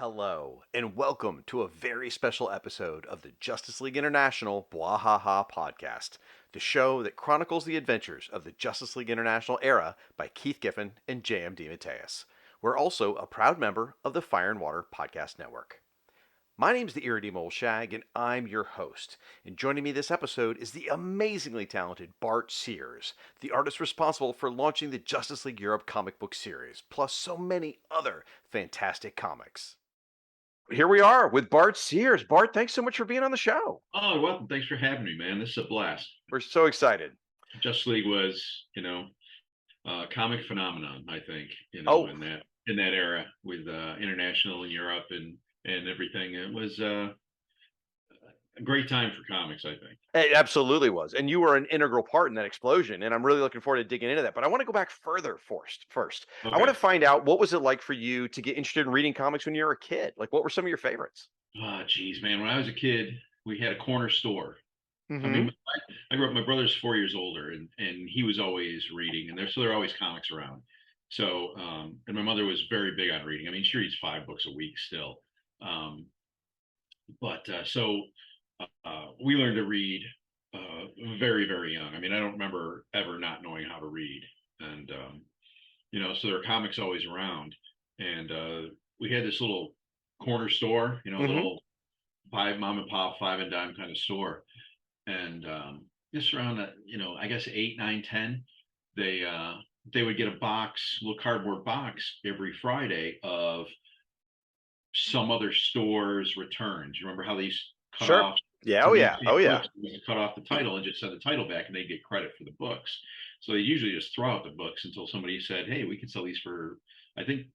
Hello, and welcome to a very special episode of the Justice League International Bwah-Ha-Ha Podcast, the show that chronicles the adventures of the Justice League International era by Keith Giffen and J.M. DeMatteis. We're also a proud member of the Fire and Water Podcast Network. My name's the Irredeemable Shag, and I'm your host. And joining me this episode is the amazingly talented Bart Sears, the artist responsible for launching the Justice League Europe comic book series, plus so many other fantastic comics. Here we are with Bart Sears. Bart, thanks so much for being on the show. Oh, welcome. Thanks for having me, man. This is a blast. We're so excited. Justice League was, a comic phenomenon, I think, Oh. in that era with international in Europe and everything. It was a great time for comics, I think. It absolutely was. And you were an integral part in that explosion. And I'm really looking forward to digging into that. But I want to go back further first. I want to find out, what was it like for you to get interested in reading comics when you were a kid? Like, what were some of your favorites? Oh, geez, man. When I was a kid, we had a corner store. Mm-hmm. I mean, I grew up, my brother's 4 years older, and he was always reading, and there are always comics around. So, and my mother was very big on reading. I mean, she reads 5 books a week still. So we learned to read very, very young. I mean, I don't remember ever not knowing how to read. And, so there were comics always around. And we had this little corner store, Mm-hmm. little mom and pop, 5 and dime kind of store. And just around, I guess 8, 9, 10, they would get a box, little cardboard box every Friday of some other store's returns. You remember how they used to cut off? Yeah. Oh, yeah. Cut off the title and just send the title back, and they get credit for the books. So they usually just throw out the books until somebody said, "Hey, we can sell these for." I think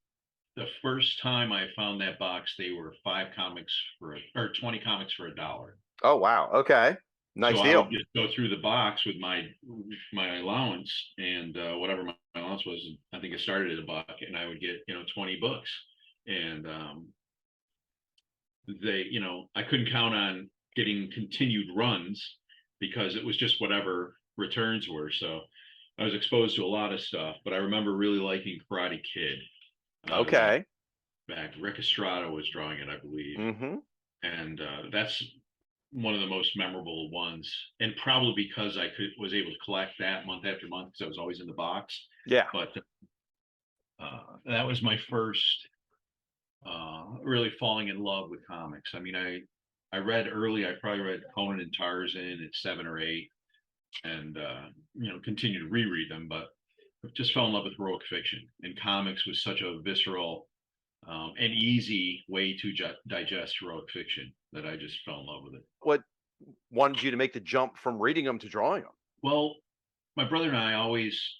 the first time I found that box, they were 20 comics for $1. Oh, wow. Okay. Nice so deal. I would just go through the box with my allowance and whatever my allowance was. I think it started at $1, and I would get 20 books, and I couldn't count on getting continued runs because it was just whatever returns were. So I was exposed to a lot of stuff, but I remember really liking Karate Kid. Okay. Back, Rick Estrada was drawing it, I believe. Mm-hmm. And that's one of the most memorable ones. And probably because I was able to collect that month after month because I was always in the box. Yeah. But that was my first really falling in love with comics. I mean, I read early. I probably read Conan and Tarzan at 7 or 8, and continued to reread them. But I just fell in love with heroic fiction, and comics was such a visceral and easy way to digest heroic fiction that I just fell in love with it. What wanted you to make the jump from reading them to drawing them? Well, my brother and I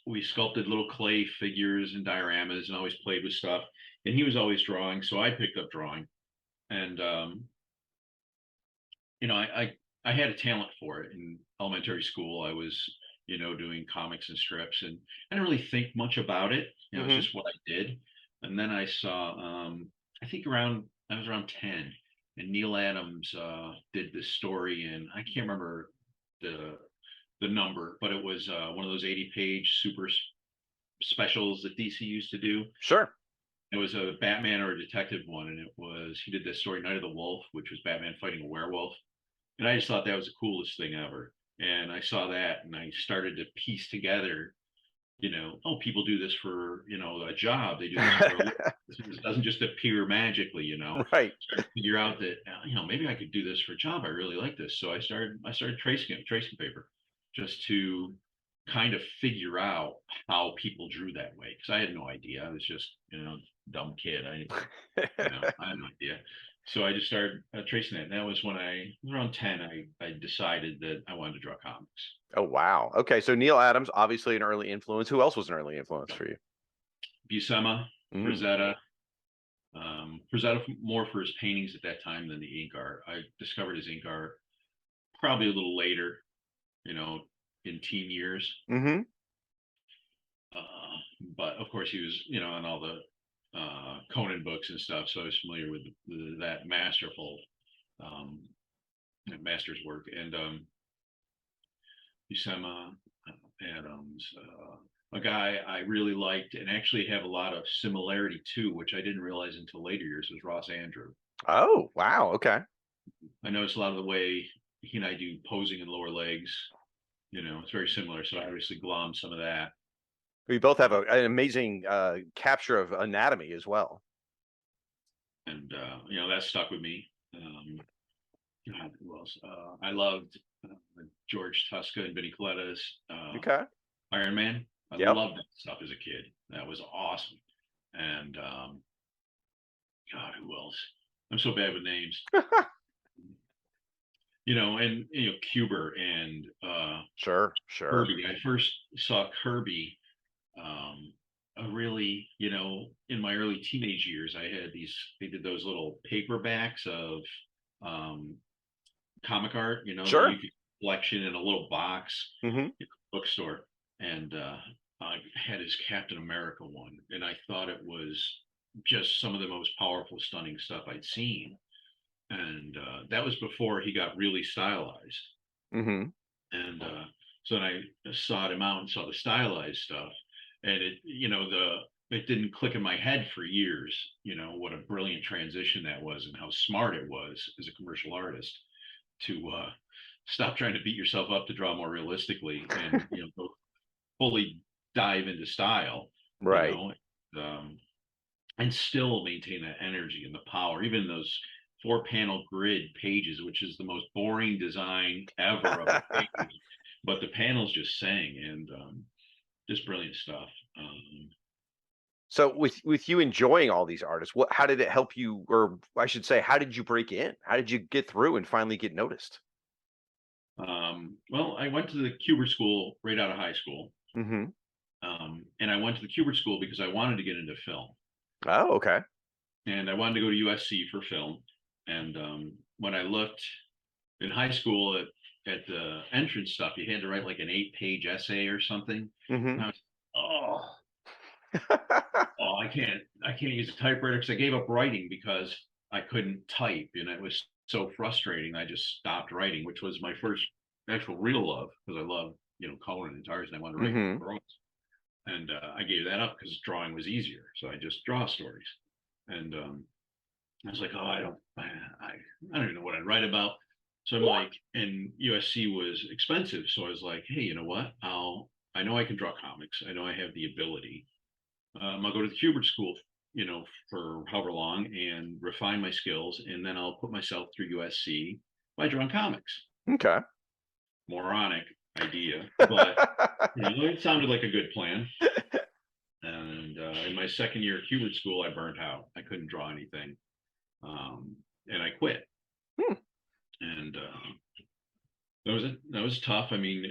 we sculpted little clay figures and dioramas and always played with stuff. And he was always drawing, so I picked up drawing. And I had a talent for it. In elementary school, I was doing comics and strips, and I didn't really think much about it. Mm-hmm. It's just what I did. And then I saw, I think I was around 10, and Neil Adams did this story, and I can't remember the number, but it was one of those 80-page super specials that DC used to do. Sure. It was a Batman or a detective one, and he did this story, Night of the Wolf, which was Batman fighting a werewolf. And I just thought that was the coolest thing ever. And I saw that, and I started to piece together, people do this for, a job. They do this for a living. It doesn't just appear magically, Right. Start to figure out that, maybe I could do this for a job. I really like this. So I started tracing paper just to kind of figure out how people drew that way, because I had no idea. I was just dumb kid. I had no idea. So I just started tracing that. And that was when I was around 10. I decided that I wanted to draw comics. Oh, wow. Okay, so Neil Adams, obviously an early influence. Who else was an early influence for you? Buscema, Frazetta. Frazetta more for his paintings at that time than the ink art. I discovered his ink art probably a little later, in teen years. Mm-hmm. But of course he was, on all the Conan books and stuff, so I was familiar with that masterful master's work. And Buscema, Adams, a guy I really liked and actually have a lot of similarity to, which I didn't realize until later years, was Ross Andrew. Oh, wow. Okay. I noticed a lot of the way he and I do posing in lower legs. It's very similar. So I obviously glommed some of that. We both have an amazing capture of anatomy as well. And, that stuck with me. God, who else? I loved George Tuska and Vinnie Coletta's Okay. Iron Man. I Yep. loved that stuff as a kid. That was awesome. And God, who else? I'm so bad with names. Cuber and Sure. Kirby. I first saw Kirby really, in my early teenage years. They did those little paperbacks of comic art, that Sure. you could collection in a little box Hmm. in a bookstore. And I had his Captain America one, and I thought it was just some of the most powerful, stunning stuff I'd seen. And that was before he got really stylized. Hmm. And so then I sought him out and saw the stylized stuff, and it didn't click in my head for years. What a brilliant transition that was, and how smart it was as a commercial artist to stop trying to beat yourself up to draw more realistically, and go fully dive into style. You Right. know, um, and still maintain that energy and the power, even those 4-panel grid pages, which is the most boring design ever of a page, but the panels just sang, and just brilliant stuff. So with you enjoying all these artists, how did it help you, or I should say, how did you break in? How did you get through and finally get noticed? Well, I went to the Kubert School right out of high school, Hmm. and I went to the Kubert School because I wanted to get into film, Oh, okay. and I wanted to go to USC for film. And when I looked in high school at the entrance stuff, you had to write like an 8-page essay or something. And Hmm. I was, oh, I can't use a typewriter, because I gave up writing because I couldn't type, and it was so frustrating. I just stopped writing, which was my first actual real love, because I love, coloring and tires, and I wanted to write Hmm. drawings. And I gave that up because drawing was easier. So I just draw stories. And I was like, oh, I don't even know what I'd write about. So I'm like, and USC was expensive. So I was like, hey, you know what? I know I can draw comics. I know I have the ability. I'll go to the Hubert School, for however long, and refine my skills. And then I'll put myself through USC by drawing comics. Okay. Moronic idea, but it sounded like a good plan. And in my second year at Hubert School, I burnt out. I couldn't draw anything, and I quit. Hmm. And that was tough. I mean,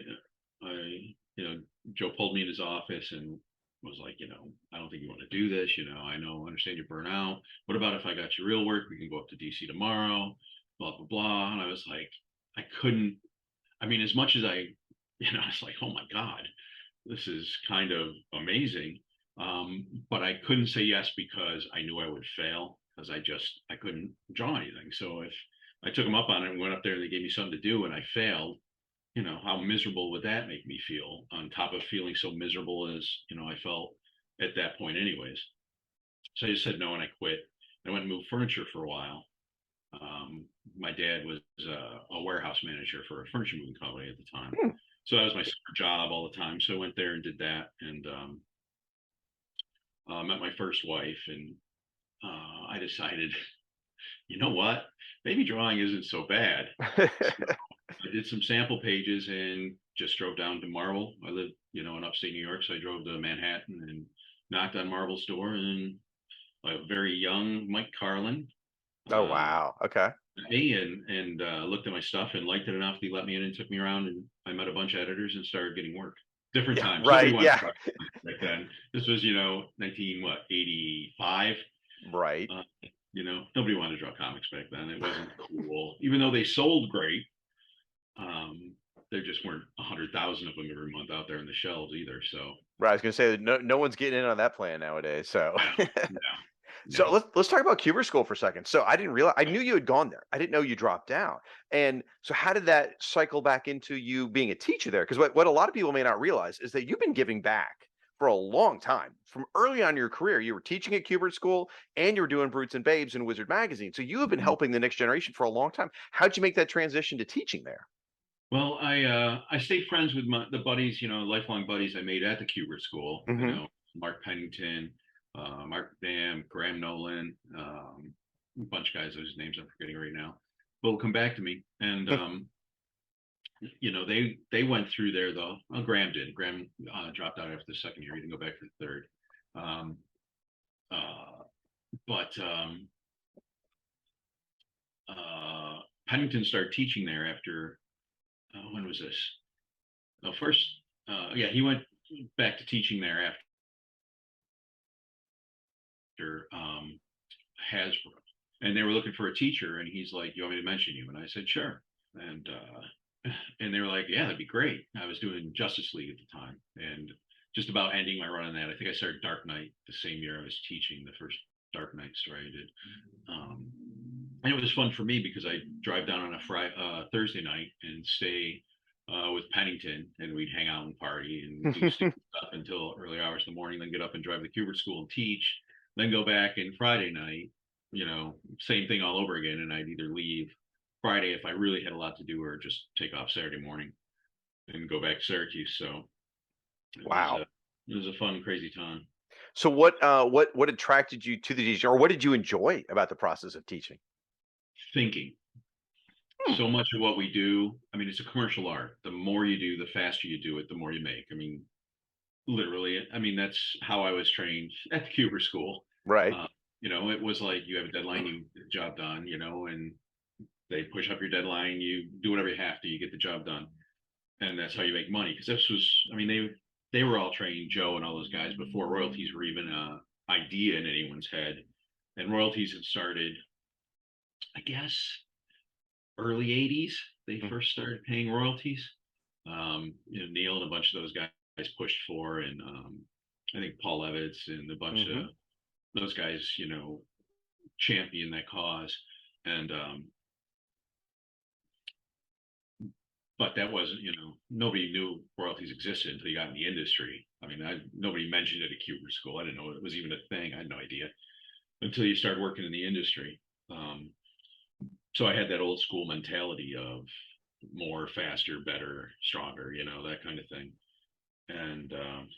Joe pulled me in his office and was like, I don't think you want to do this. I understand you're burnt out. What about if I got you real work? We can go up to DC tomorrow. Blah blah blah. And I was like, I couldn't. I mean, as much as I was like, oh my god, this is kind of amazing. But I couldn't say yes because I knew I would fail, because I couldn't draw anything. So if I took them up on it and went up there and they gave me something to do and I failed, how miserable would that make me feel, on top of feeling so miserable as, I felt at that point anyways. So I just said no, and I quit. I went and moved furniture for a while. My dad was a warehouse manager for a furniture moving company at the time. Hmm. So that was my summer job all the time. So I went there and did that, and met my first wife, and I decided, you know what, maybe drawing isn't so bad. So I did some sample pages and just drove down to Marvel. I live, in upstate New York, so I drove to Manhattan and knocked on Marvel's door, and a very young Mike Carlin Oh, uh, wow. Okay. me, and looked at my stuff and liked it enough that he let me in and took me around, and I met a bunch of editors and started getting work. Different Yeah. times. Nobody Right. wanted to Yeah. talk back then. This was 85. Right. Nobody wanted to draw comics back then. It wasn't cool, even though they sold great. There just weren't 100,000 of them every month out there in the shelves either. So Right. I was gonna say that no one's getting in on that plan nowadays. So no, no, so no. let's talk about Cuber School for a second. So I didn't realize, I knew you had gone there. I didn't know you dropped out. And so how did that cycle back into you being a teacher there? Because what a lot of people may not realize is that you've been giving back for a long time. From early on in your career, you were teaching at Kubert School and you were doing Brutes and Babes and Wizard Magazine. So you have been Mhm. helping the next generation for a long time. How'd you make that transition to teaching there? Well, I stayed friends with the buddies, lifelong buddies I made at the Kubert School. Hmm. Mark Pennington, Mark Dam, Graham Nolan, a bunch of guys whose names I'm forgetting right now. But will come back to me. And they went through there though. Well, Graham did. Graham dropped out after the second year. He didn't go back for the third. Um, uh, but Pennington started teaching there after when was this? No, first, yeah, he went back to teaching there after Hasbro, and they were looking for a teacher, and he's like, "You want me to mention you?" And I said, "Sure." And and they were like, "Yeah, that'd be great." I was doing Justice League at the time, and just about ending my run on that. I think I started Dark Knight the same year I was teaching the first Dark Knight story I did. Um, and it was fun for me because I drive down on a Thursday night and stay with Pennington, and we'd hang out and party and do stupid stuff until early hours in the morning. Then get up and drive to Kubert School and teach. Then go back and Friday night, same thing all over again. And I'd either leave Friday if I really had a lot to do, or just take off Saturday morning and go back to Syracuse. So it was a Wow. it was a fun, crazy time. So what attracted you to the teaching, or what did you enjoy about the process of teaching? Thinking. Hmm. So much of what we do, I mean, it's a commercial art. The more you do, the faster you do it, the more you make. I mean, literally, I mean, that's how I was trained at the Cuber School. Right. Uh, it was like you have a deadline, you get the job done, and they push up your deadline, you do whatever you have to, you get the job done. And that's how you make money. Because this was, I mean, they were all trained, Joe and all those guys, before royalties were even a idea in anyone's head. And royalties had started, I guess, early 80s. They Mm. first started paying royalties. Neil and a bunch of those guys pushed for, and I think Paul Levitz and a bunch Mhm. of those guys, championed that cause. And but that wasn't, nobody knew royalties existed until you got in the industry. I mean, nobody mentioned it at Cuber School. I didn't know it was even a thing. I had no idea until you started working in the industry. Um, so I had that old school mentality of more, faster, better, stronger, that kind of thing. And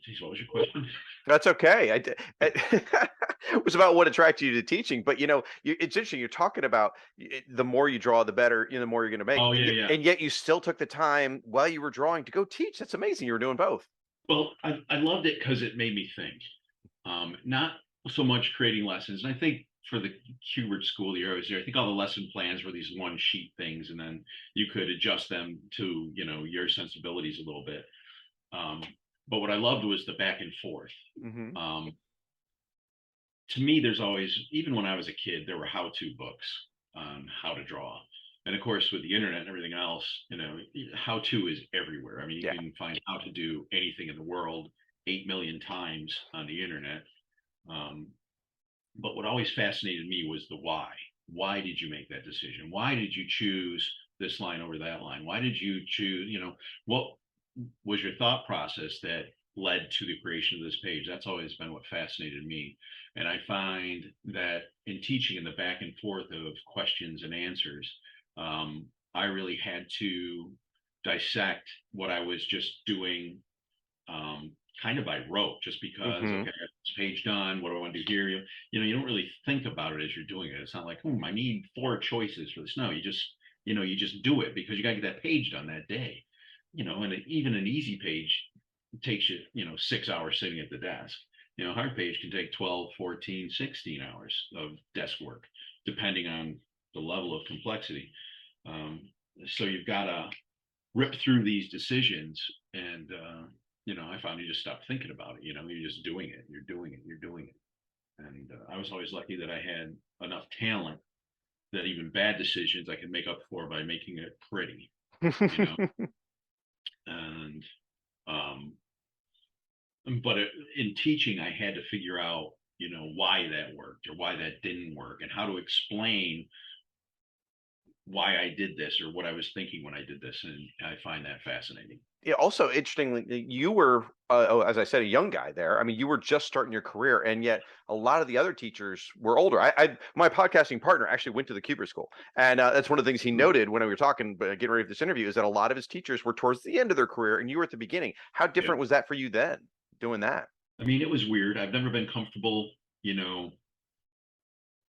geez, what was your question? That's okay. It was about what attracted you to teaching, but, it's interesting, you're talking about the more you draw, the better, the more you're gonna make, Oh and yeah, yet yeah. and yet you still took the time while you were drawing to go teach. That's amazing you were doing both. Well, I loved it because it made me think. Not so much creating lessons. And I think for the Hubert School the year I was there, I think all the lesson plans were these one sheet things, and then you could adjust them to your sensibilities a little bit. Um, but what I loved was the back and forth. Mhm. Um, to me, there's always, even when I was a kid, there were how-to books on how to draw. And of course, with the internet and everything else, how-to is everywhere. I mean, you Yeah. can find how to do anything in the world 8 million times on the internet. Um, but what always fascinated me was the why. Why did you make that decision? Why did you choose this line over that line? Why did you choose, what was your thought process that led to the creation of this page? That's always been what fascinated me. And I find that in teaching in the back and forth of questions and answers, I really had to dissect what I was just doing kind of by rote, just because, okay, Mhm. I got this page done. What do I want to do here? You don't really think about it as you're doing it. It's not like, I need 4 choices for this. No, you just do it because you got to get that page done that day. And even an easy page takes you, 6 hours sitting at the desk. Hard page can take 12, 14, 16 hours of desk work, depending on the level of complexity. Um, so you've got to rip through these decisions, and I found you just stop thinking about it. You're just doing it, you're doing it, you're doing it. And I was always lucky that I had enough talent that even bad decisions I could make up for by making it pretty, you know and um but in teaching I had to figure out why that worked or why that didn't work, and how to explain why I did this or what I was thinking when I did this, and I find that fascinating. Yeah, also interestingly, you were, as I said, a young guy there. I mean, you were just starting your career, and yet a lot of the other teachers were older. My podcasting partner actually went to the Cooper School, and that's one of the things he Hmm. noted when we were talking, getting ready for this interview, is that a lot of his teachers were towards the end of their career, and you were at the beginning. How Yeah. different was that for you then, doing that? I mean, it was weird. I've never been comfortable, you know,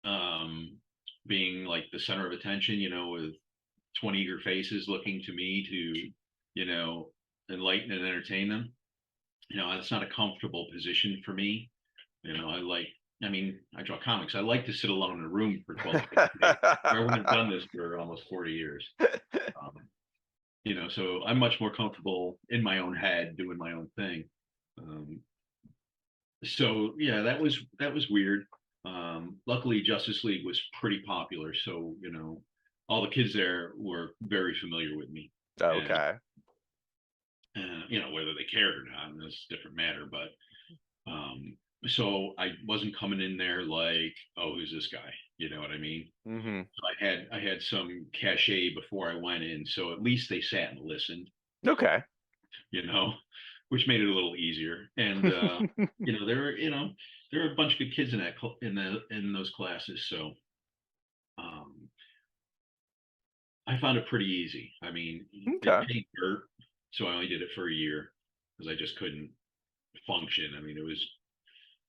um, being like the center of attention, with 20 eager faces looking to me to, you know, enlighten and entertain them. That's not a comfortable position for me. I mean, I draw comics. I like to sit alone in a room for 12 to 15 days. I haven't done this for almost 40 years. Um, so I'm much more comfortable in my own head doing my own thing. Um, so yeah, that was weird. Luckily, Justice League was pretty popular, so all the kids there were very familiar with me, and Okay. whether they cared or not, that's a different matter. But so I wasn't coming in there like, oh, who's this guy? You know what I mean? Hmm. So I had some cachet before I went in, so at least they sat and listened, Okay. you know, which made it a little easier. And there were there were a bunch of good kids in in those classes, so um, I found it pretty easy. I mean, it Okay. paid dirt, so I only did it for a year because I just couldn't function. I mean, it was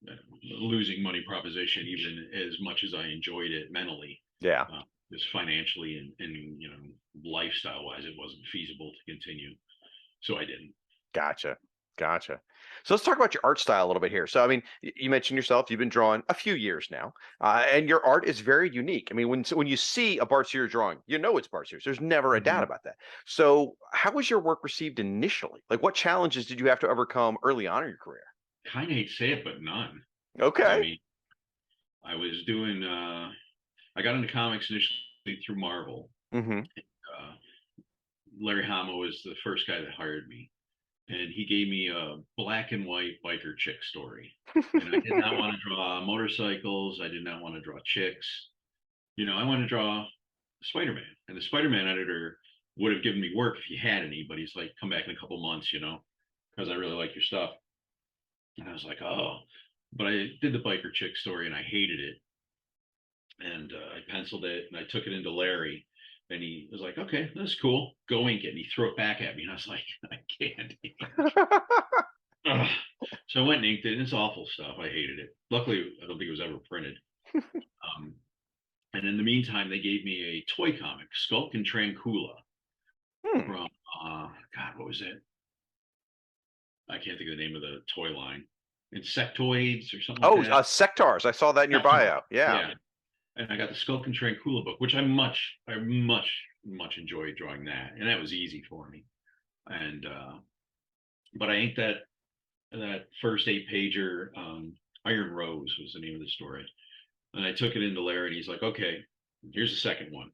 a losing money proposition, even as much as I enjoyed it mentally. Yeah. Just financially and lifestyle wise, it wasn't feasible to continue, so I didn't. Gotcha. Gotcha. So let's talk about your art style a little bit here. So, I mean, you mentioned yourself, you've been drawing a few years now, and your art is very unique. I mean, when you see a Bart Sears drawing, you know it's Bart Sears. There's never a doubt Mhm. about that. So, how was your work received initially? Like, what challenges did you have to overcome early on in your career? Kind of hate to say it, but none. I Okay. mean, I was doing. I got into comics initially through Marvel. Mm-hmm. Uh, Larry Hama was the first guy that hired me, and he gave me a black and white biker chick story. And I did not want to draw motorcycles. I did not want to draw chicks. I want to draw Spider-Man. And the Spider-Man editor would have given me work if he had any, but he's like, come back in a couple months, because I really like your stuff. And I was like, oh, but I did the biker chick story and I hated it. And I penciled it and I took it into Larry. And he was like, okay, that's cool. Go ink it. And he threw it back at me. And I was like, I can't ink. Ugh. So I went and inked it. And it's awful stuff. I hated it. Luckily, I don't think it was ever printed. Um, and in the meantime, they gave me a toy comic, Skulk and Trancula, Hmm. from God, what was it? I can't think of the name of the toy line. Insectoids or something like Oh, that. Sectars. I saw that in your Sector. bio. Yeah. Yeah. And I got the Skulk and Trancula book, which I much enjoyed drawing that, and that was easy for me. And but I inked that first 8 pager. Iron Rose was the name of the story, and I took it into Larry, and he's like, "Okay, here's the second one."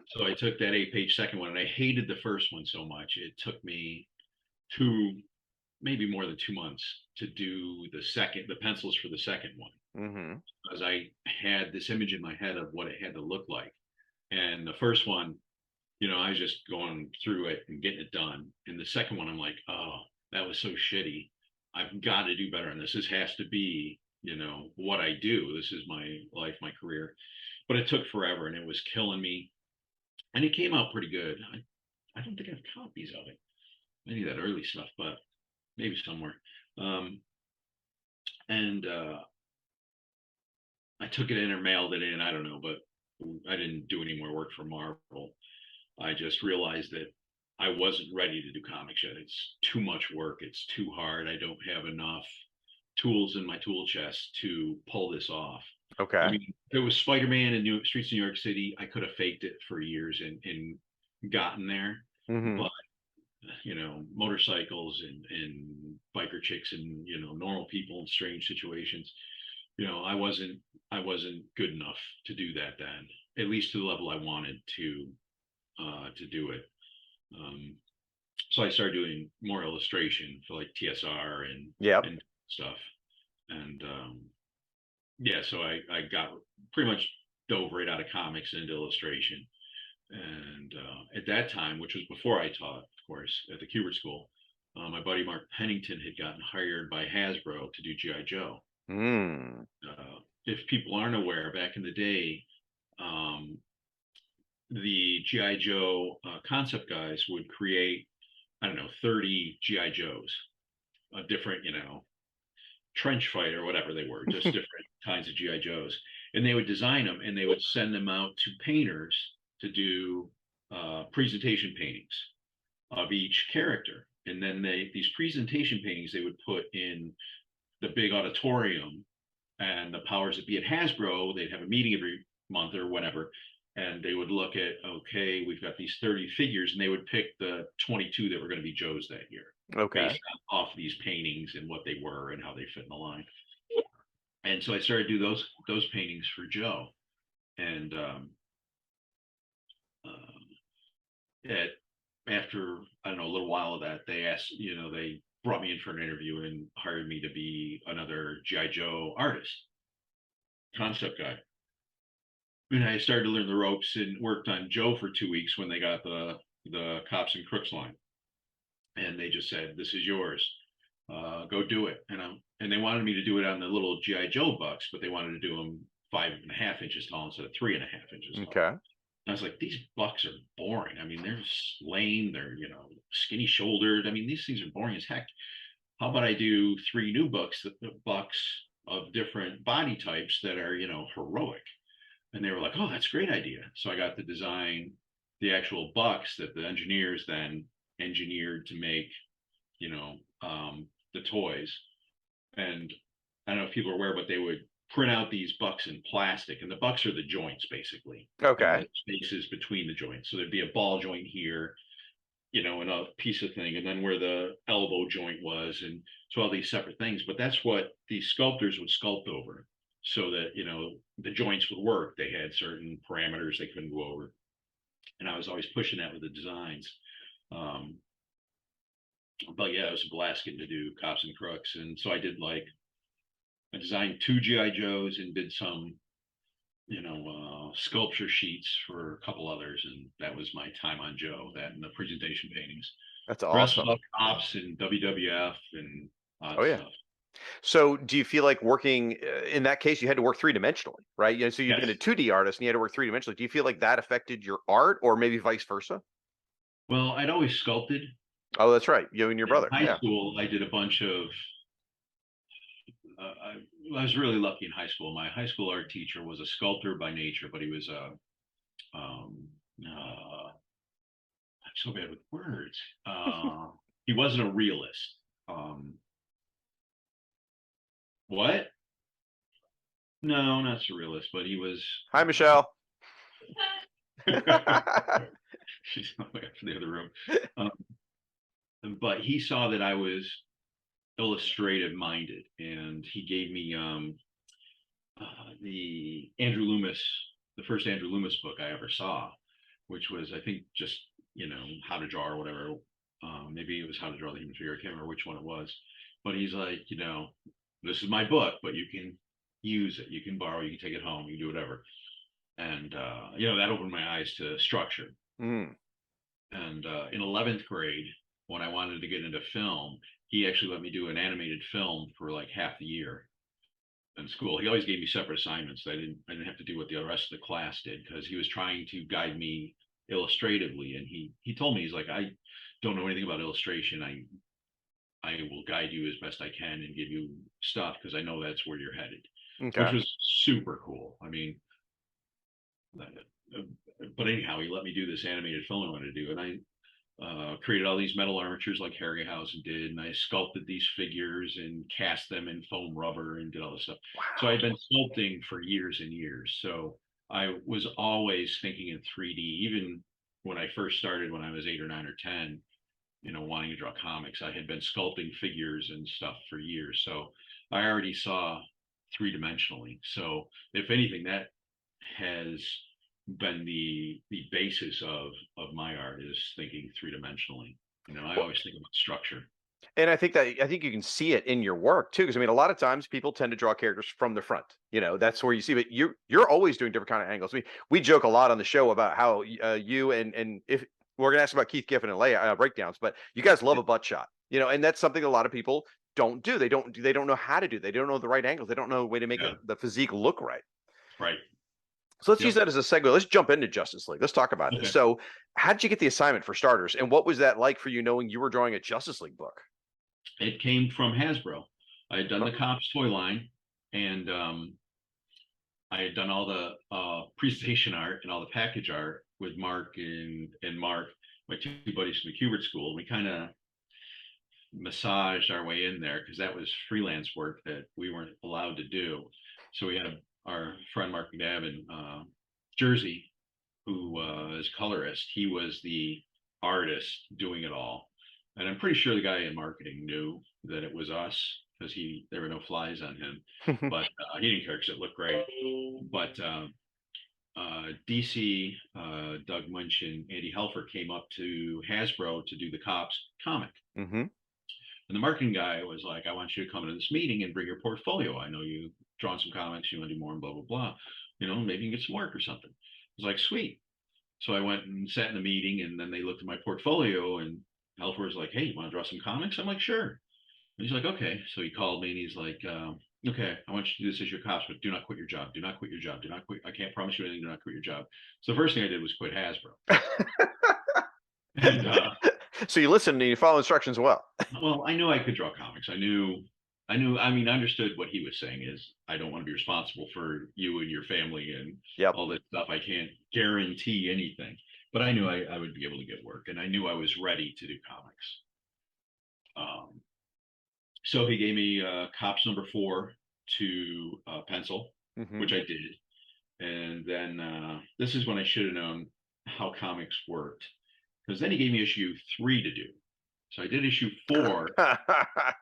So I took that 8 page second one, and I hated the first one so much. It took me two, maybe more than 2 months to do the pencils for the second one, Mm-hmm. because I had this image in my head of what it had to look like. And the first one, I was just going through it and getting it done. And the second one, I'm like, oh, that was so shitty. I've got to do better on this. This has to be, what I do. This is my life, my career. But it took forever and it was killing me. And it came out pretty good. I don't think I have copies of it. Maybe that early stuff, but maybe somewhere. Um, and I took it in or mailed it in. I don't know, but I didn't do any more work for Marvel. I just realized that I wasn't ready to do comics yet. It's too much work. It's too hard. I don't have enough tools in my tool chest to pull this off. I Okay. mean, if it was Spider-Man in Streets of New York City, I could have faked it for years and gotten there. Mm-hmm. But motorcycles and biker chicks and normal people in strange situations. I wasn't good enough to do that then, at least to the level I wanted to do it. Um, so I started doing more illustration for like TSR and Yep. and stuff. And yeah, so I got pretty much dove right out of comics into illustration. And at that time, which was before I taught, course, at the Kubert School. My buddy Mark Pennington had gotten hired by Hasbro to do GI Joe. Mm. If people aren't aware, back in the day, the GI Joe concept guys would create, I don't know, 30 GI Joes, a different, trench fight or whatever they were, just different kinds of GI Joes, and they would design them and they would send them out to painters to do presentation paintings of each character, and then these presentation paintings they would put in the big auditorium, and the powers that be at Hasbro, they'd have a meeting every month or whatever, and they would look at, okay, we've got these 30 figures, and they would pick the 22 that were going to be Joe's that year, Okay. based off these paintings and what they were and how they fit in the line. And so I started to do those paintings for Joe, and after, I don't know, a little while of that, they asked, they brought me in for an interview and hired me to be another GI Joe artist, concept guy. And I started to learn the ropes and worked on Joe for 2 weeks when they got the Cops and Crooks line, and they just said, "This is yours, go do it." And they wanted me to do it on the little GI Joe bucks, but they wanted to do them 5.5 inches tall instead of 3.5 inches tall. Okay. And I was like, these bucks are boring. I mean, they're lame, they're skinny shouldered. I mean, these things are boring as heck. How about I do 3 new bucks of different body types that are heroic? And they were like, "Oh, that's a great idea." So I got to design the actual bucks that the engineers then engineered to make, the toys. And I don't know if people are aware, but they would print out these bucks in plastic, and the bucks are the joints basically, Okay. and the spaces between the joints. So there'd be a ball joint here, and a piece of thing, and then where the elbow joint was, and so all these separate things. But that's what these sculptors would sculpt over, so that the joints would work. They had certain parameters they couldn't go over, and I was always pushing that with the designs. But yeah, it was a blast getting to do Cops and Crooks, and so I designed 2 GI Joes and did some sculpture sheets for a couple others, and that was my time on Joe. That and the presentation paintings. That's The rest awesome. was Cops and WWF and odd Oh yeah. stuff. So do you feel like working in that case, you had to work 3-dimensionally, right? So you've been a Yes. 2D artist and you had to work 3-dimensionally. Do you feel like that affected your art or maybe vice versa? Well, I'd always sculpted. Oh, that's right. You and your In brother. high Yeah. school, I did a bunch of. I was really lucky in high school. My high school art teacher was a sculptor by nature, but he was um, I'm so bad with words. He wasn't a realist. What? No, not surrealist, but he was. Hi, Michelle. She's not way up in the other room. But he saw that I was illustrative minded, and he gave me the Andrew Loomis, the first Andrew Loomis book I ever saw, which was, I think, just how to draw or whatever. Maybe it was How to Draw the Human Figure. I can't remember which one it was. But he's like, this is my book, but you can use it, you can borrow, you can take it home, you can do whatever. And that opened my eyes to structure. Mm. And in 11th grade, when I wanted to get into film, he actually let me do an animated film for like half the year in school. He always gave me separate assignments. I didn't have to do what the rest of the class did, because he was trying to guide me illustratively. And he told me, he's like, "I don't know anything about illustration. I will guide you as best I can and give you stuff, because I know that's where you're headed." Okay. Which was super cool. I mean, but anyhow, he let me do this animated film I wanted to do, and I created all these metal armatures like Harryhausen did, and I sculpted these figures and cast them in foam rubber and did all this stuff. Wow. So I'd been sculpting for years and years. So I was always thinking in 3D, even when I first started when I was 8 or 9 or 10, wanting to draw comics. I had been sculpting figures and stuff for years. So I already saw 3-dimensionally. So if anything, that has been the basis of my art, is thinking 3-dimensionally. I always think about structure. And I think you can see it in your work too, because I mean, a lot of times people tend to draw characters from the front. That's where you see. But you're always doing different kind of angles. We joke a lot on the show about how you and if We're gonna ask about Keith Giffen and breakdowns, but you guys love a butt shot, and that's something a lot of people don't do. They don't know how to do. They don't know the right angles. They don't know a way to make Yeah, the physique look right. right. So let's use Yep. that as a segue. Let's jump into Justice League. Let's talk about this. Okay. So, how did you get the assignment for starters, and what was that like for you knowing you were drawing a Justice League book? It came from Hasbro. I had done the Oh. Cops toy line, and I had done all the presentation art and all the package art with Mark and Mark, my two buddies from the Kubert School. We kind of massaged our way in there because that was freelance work that we weren't allowed to do. So we had our friend Mark McNabb in Jersey, who is colorist. He was the artist doing it all, and I'm pretty sure the guy in marketing knew that it was us because there were no flies on him, but he didn't care because it looked great. But DC, Doug Munch and Andy Helfer came up to Hasbro to do the Cops comic. Mm-hmm. And the marketing guy was like, I want you to come into this meeting and bring your portfolio. I know you've drawn some comics, you want to do more and blah, blah, blah. Maybe you can get some work or something. I was like, sweet. So I went and sat in the meeting, and then they looked at my portfolio, and Helfer was like, hey, you want to draw some comics? I'm like, sure. And he's like, okay. So he called me and he's like, okay, I want you to do this as your cops, but do not quit your job. Do not quit your job. Do not quit. I can't promise you anything. Do not quit your job. So the first thing I did was quit Hasbro. And So you listened and you follow instructions well. well, I knew I could draw comics. I mean, I understood what he was saying is I don't want to be responsible for you and your family and Yep. all that stuff. I can't guarantee anything, but I knew I would be able to get work, and I knew I was ready to do comics. So he gave me Cops #4 to pencil, Mm-hmm. which I did. And then this is when I should have known how comics worked, because then he gave me issue 3 to do. So I did issue 4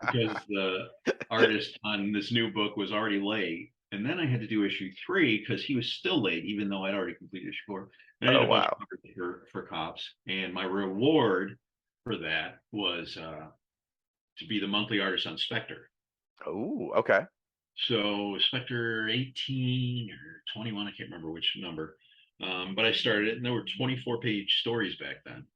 because the artist on this new book was already late. And then I had to do issue 3 because he was still late, even though I'd already completed issue 4. And I did Oh a bunch wow. for Cops. And my reward for that was to be the monthly artist on Spectre. Oh, okay. So Spectre 18 or 21, I can't remember which number. But I started it, and there were 24-page stories back then.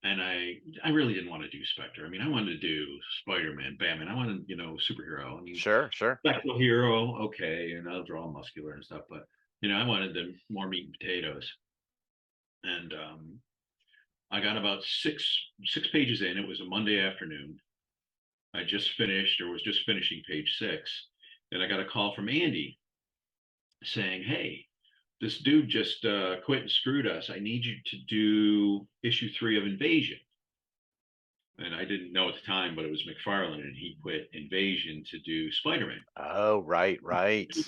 And I really didn't want to do Spectre. I mean, I wanted to do Spider-Man, Batman. I wanted, superhero. I mean, Sure. spectral hero, okay, and I'll draw muscular and stuff, but I wanted the more meat and potatoes. And I got about six pages in. It was a Monday afternoon. I just finished or was just finishing page 6. And I got a call from Andy saying, hey, this dude just quit and screwed us. I need you to do issue 3 of Invasion. And I didn't know at the time, but it was McFarlane, and he quit Invasion to do Spider-Man. Oh, right.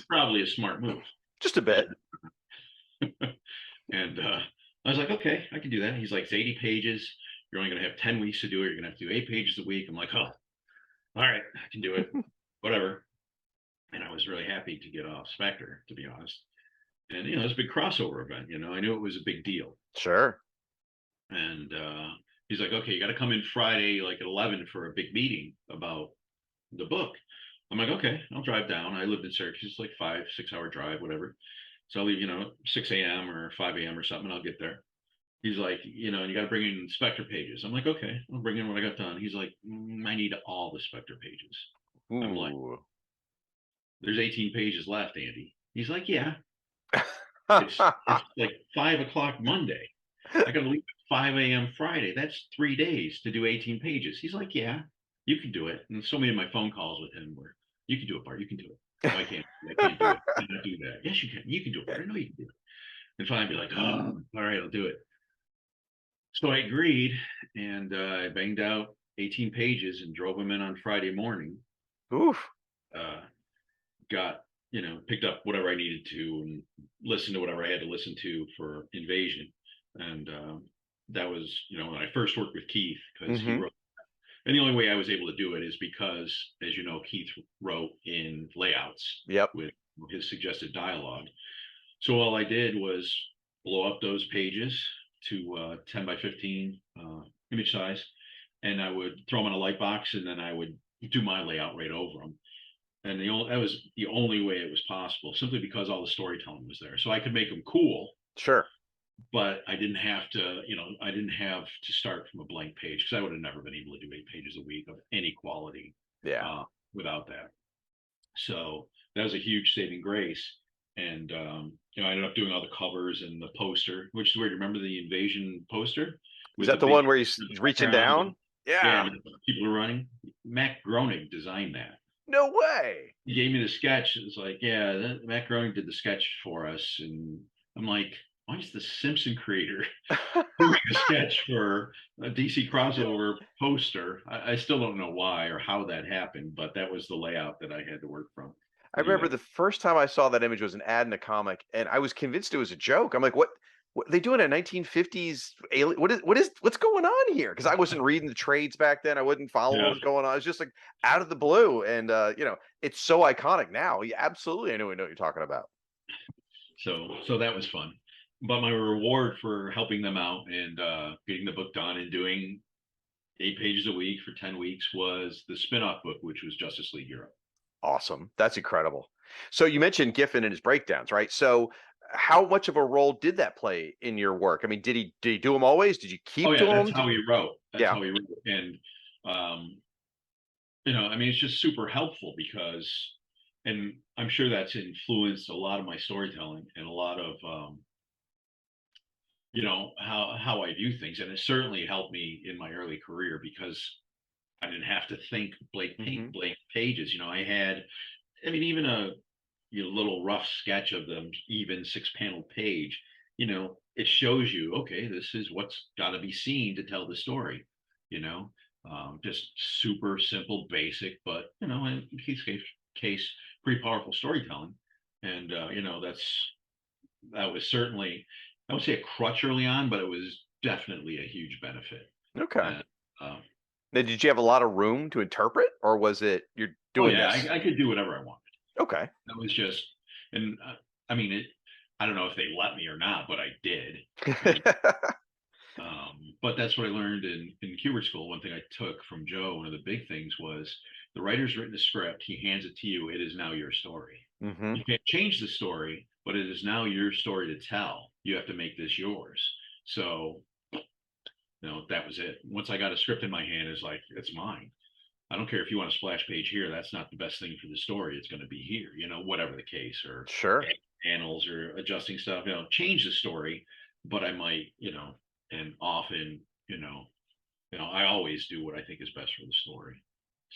Probably a smart move. Just a bit. And I was like, okay, I can do that. He's like, it's 80 pages. You're only going to have 10 weeks to do it. You're going to have to do 8 pages a week. I'm like, oh, all right, I can do it. Whatever. And I was really happy to get off Spectre, to be honest. And, it was a big crossover event. I knew it was a big deal. Sure. And he's like, okay, you got to come in Friday, like at 11 for a big meeting about the book. I'm like, okay, I'll drive down. I lived in Syracuse, it's like 5-6 hour drive, whatever. So I'll leave, 6 a.m. or 5 a.m. or something. I'll get there. He's like, and you got to bring in Spectre pages. I'm like, okay, I'll bring in what I got done. He's like, I need all the Spectre pages. Ooh. I'm like, there's 18 pages left, Andy. He's like, yeah. It's like 5 o'clock Monday. I got to leave at 5 a.m. Friday. That's 3 days to do 18 pages. He's like, yeah, you can do it. And so many of my phone calls with him were, you can do it, Bart. You can do it. No, I can't do it. I cannot do that. Yes, you can. You can do it, Bart. I know you can do it. And finally, I'd be like, oh, all right, I'll do it. So I agreed, and I banged out 18 pages and drove him in on Friday morning. Oof. Got, picked up whatever I needed to and listened to whatever I had to listen to for Invasion. And that was, when I first worked with Keith, because he wrote. And the only way I was able to do it is because, as you know, Keith wrote in layouts with his suggested dialogue. So all I did was blow up those pages to 10 by 15 image size, and I would throw them in a light box, and then I would do my layout right over them. And that was the only way it was possible, simply because all the storytelling was there. So I could make them cool. Sure. but I didn't have to, I didn't have to start from a blank page because I would have never been able to do 8 pages a week of any quality Yeah. uh, without that. So that was a huge saving grace. And I ended up doing all the covers and the poster, which is weird. Remember the invasion poster Is with the that the big one where he's reaching background? down? Yeah, Yeah. and people are running. Matt Groening designed that. No way. He gave me the sketch. It was like, yeah, Matt Groening did the sketch for us. And I'm like, why is the Simpson creator doing a sketch for a DC crossover poster? I still don't know why or how that happened, but that was the layout that I had to work from. I remember And the first time I saw that image was an ad in a comic, and I was convinced it was a joke. I'm like, what are they doing a 1950s alien? What's going on here? Because I wasn't reading the trades back then. I wasn't following what yeah, was going on. It's just like out of the blue, and it's so iconic now. Yeah, absolutely, I know what you're talking about. so that was fun. But my reward for helping them out and getting the book done and doing 8 pages a week for 10 weeks was the spin-off book, which was Justice League Europe. Awesome, that's incredible. So you mentioned Giffen and his breakdowns, right? So how much of a role did that play in your work? I mean, did he do them always? Did you Oh keep yeah, doing that's them? how he wrote. That's Yeah. how he wrote. And um, I mean, it's just super helpful because, and I'm sure that's influenced a lot of my storytelling and a lot of, how I view things. And it certainly helped me in my early career because I didn't have to think Hmm. blank pages. I had, I mean, even a little rough sketch of them, even 6 panel page, it shows you, okay, this is what's got to be seen to tell the story, you know, just super simple, basic, but, in case, pretty powerful storytelling. And, that was certainly, I would say a crutch early on, but it was definitely a huge benefit. Okay. And, um, Now, did you have a lot of room to interpret, or was it you're oh doing yeah, this? I could do whatever I wanted. Okay. That was just, and I mean, I don't know if they let me or not, but I did. And, but that's what I learned in Kubert school. One thing I took from Joe, one of the big things was the writer's written a script. He hands it to you. It is now your story. Hmm. You can't change the story, but it is now your story to tell. You have to make this yours. So, that was it. Once I got a script in my hand, it's like, it's mine. I don't care if you want a splash page here. That's not the best thing for the story. It's going to be here, whatever the case, or Sure. panels or adjusting stuff, change the story, but I might, and often, I always do what I think is best for the story.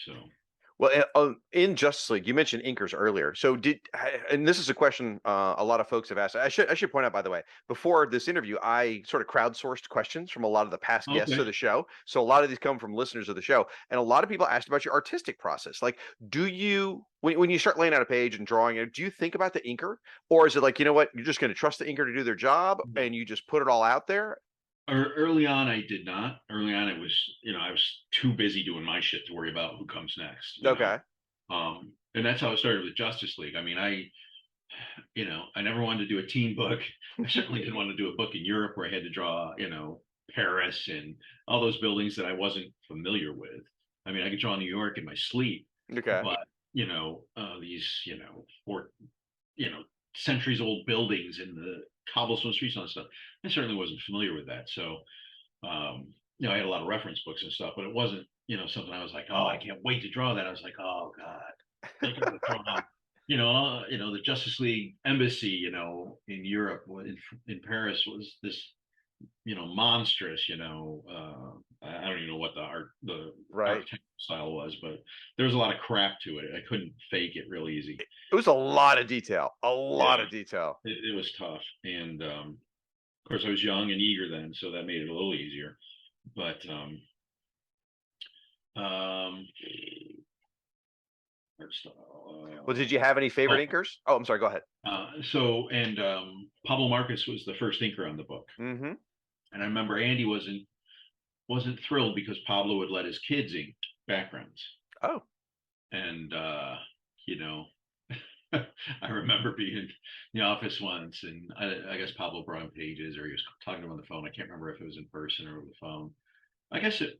So, Well, in Justice League, you mentioned inkers earlier. So and this is a question a lot of folks have asked. I should point out, by the way, before this interview, I sort of crowdsourced questions from a lot of the past guests okay. of the show. So a lot of these come from listeners of the show, and a lot of people asked about your artistic process. Like, do you when you start laying out a page and drawing it, do you think about the inker, or is it like, you know what, you're just going to trust the inker to do their job, and you just put it all out there? Early on, I did not. Early on, it was, I was too busy doing my shit to worry about who comes next. Okay. And that's how it started with Justice League. I mean, I never wanted to do a team book. I certainly didn't want to do a book in Europe where I had to draw, Paris and all those buildings that I wasn't familiar with. I mean, I could draw New York in my sleep, Okay. but these, you know, centuries old buildings in the cobblestone streets and all that stuff. I certainly wasn't familiar with that. So, I had a lot of reference books and stuff, but it wasn't, something I was like, oh, I can't wait to draw that. I was like, oh God, I gotta draw the Justice League embassy, in Europe, in Paris was this, monstrous, I don't even know what the Right. architectural style was, but there was a lot of crap to it. I couldn't fake it real easy. It was a lot of detail. A lot Yeah, of detail. it was tough. And of course I was young and eager then, so that made it a little easier. But um, Well, did you have any favorite oh, inkers? Oh, I'm sorry. Go ahead. so and Pablo Marcus was the first inker on the book, Hmm. and I remember Andy wasn't thrilled because Pablo would let his kids ink backgrounds, Oh, and you know, I remember being in the office once, and I guess Pablo brought him pages, or he was talking to him on the phone. I can't remember if it was in person or over the phone. I guess it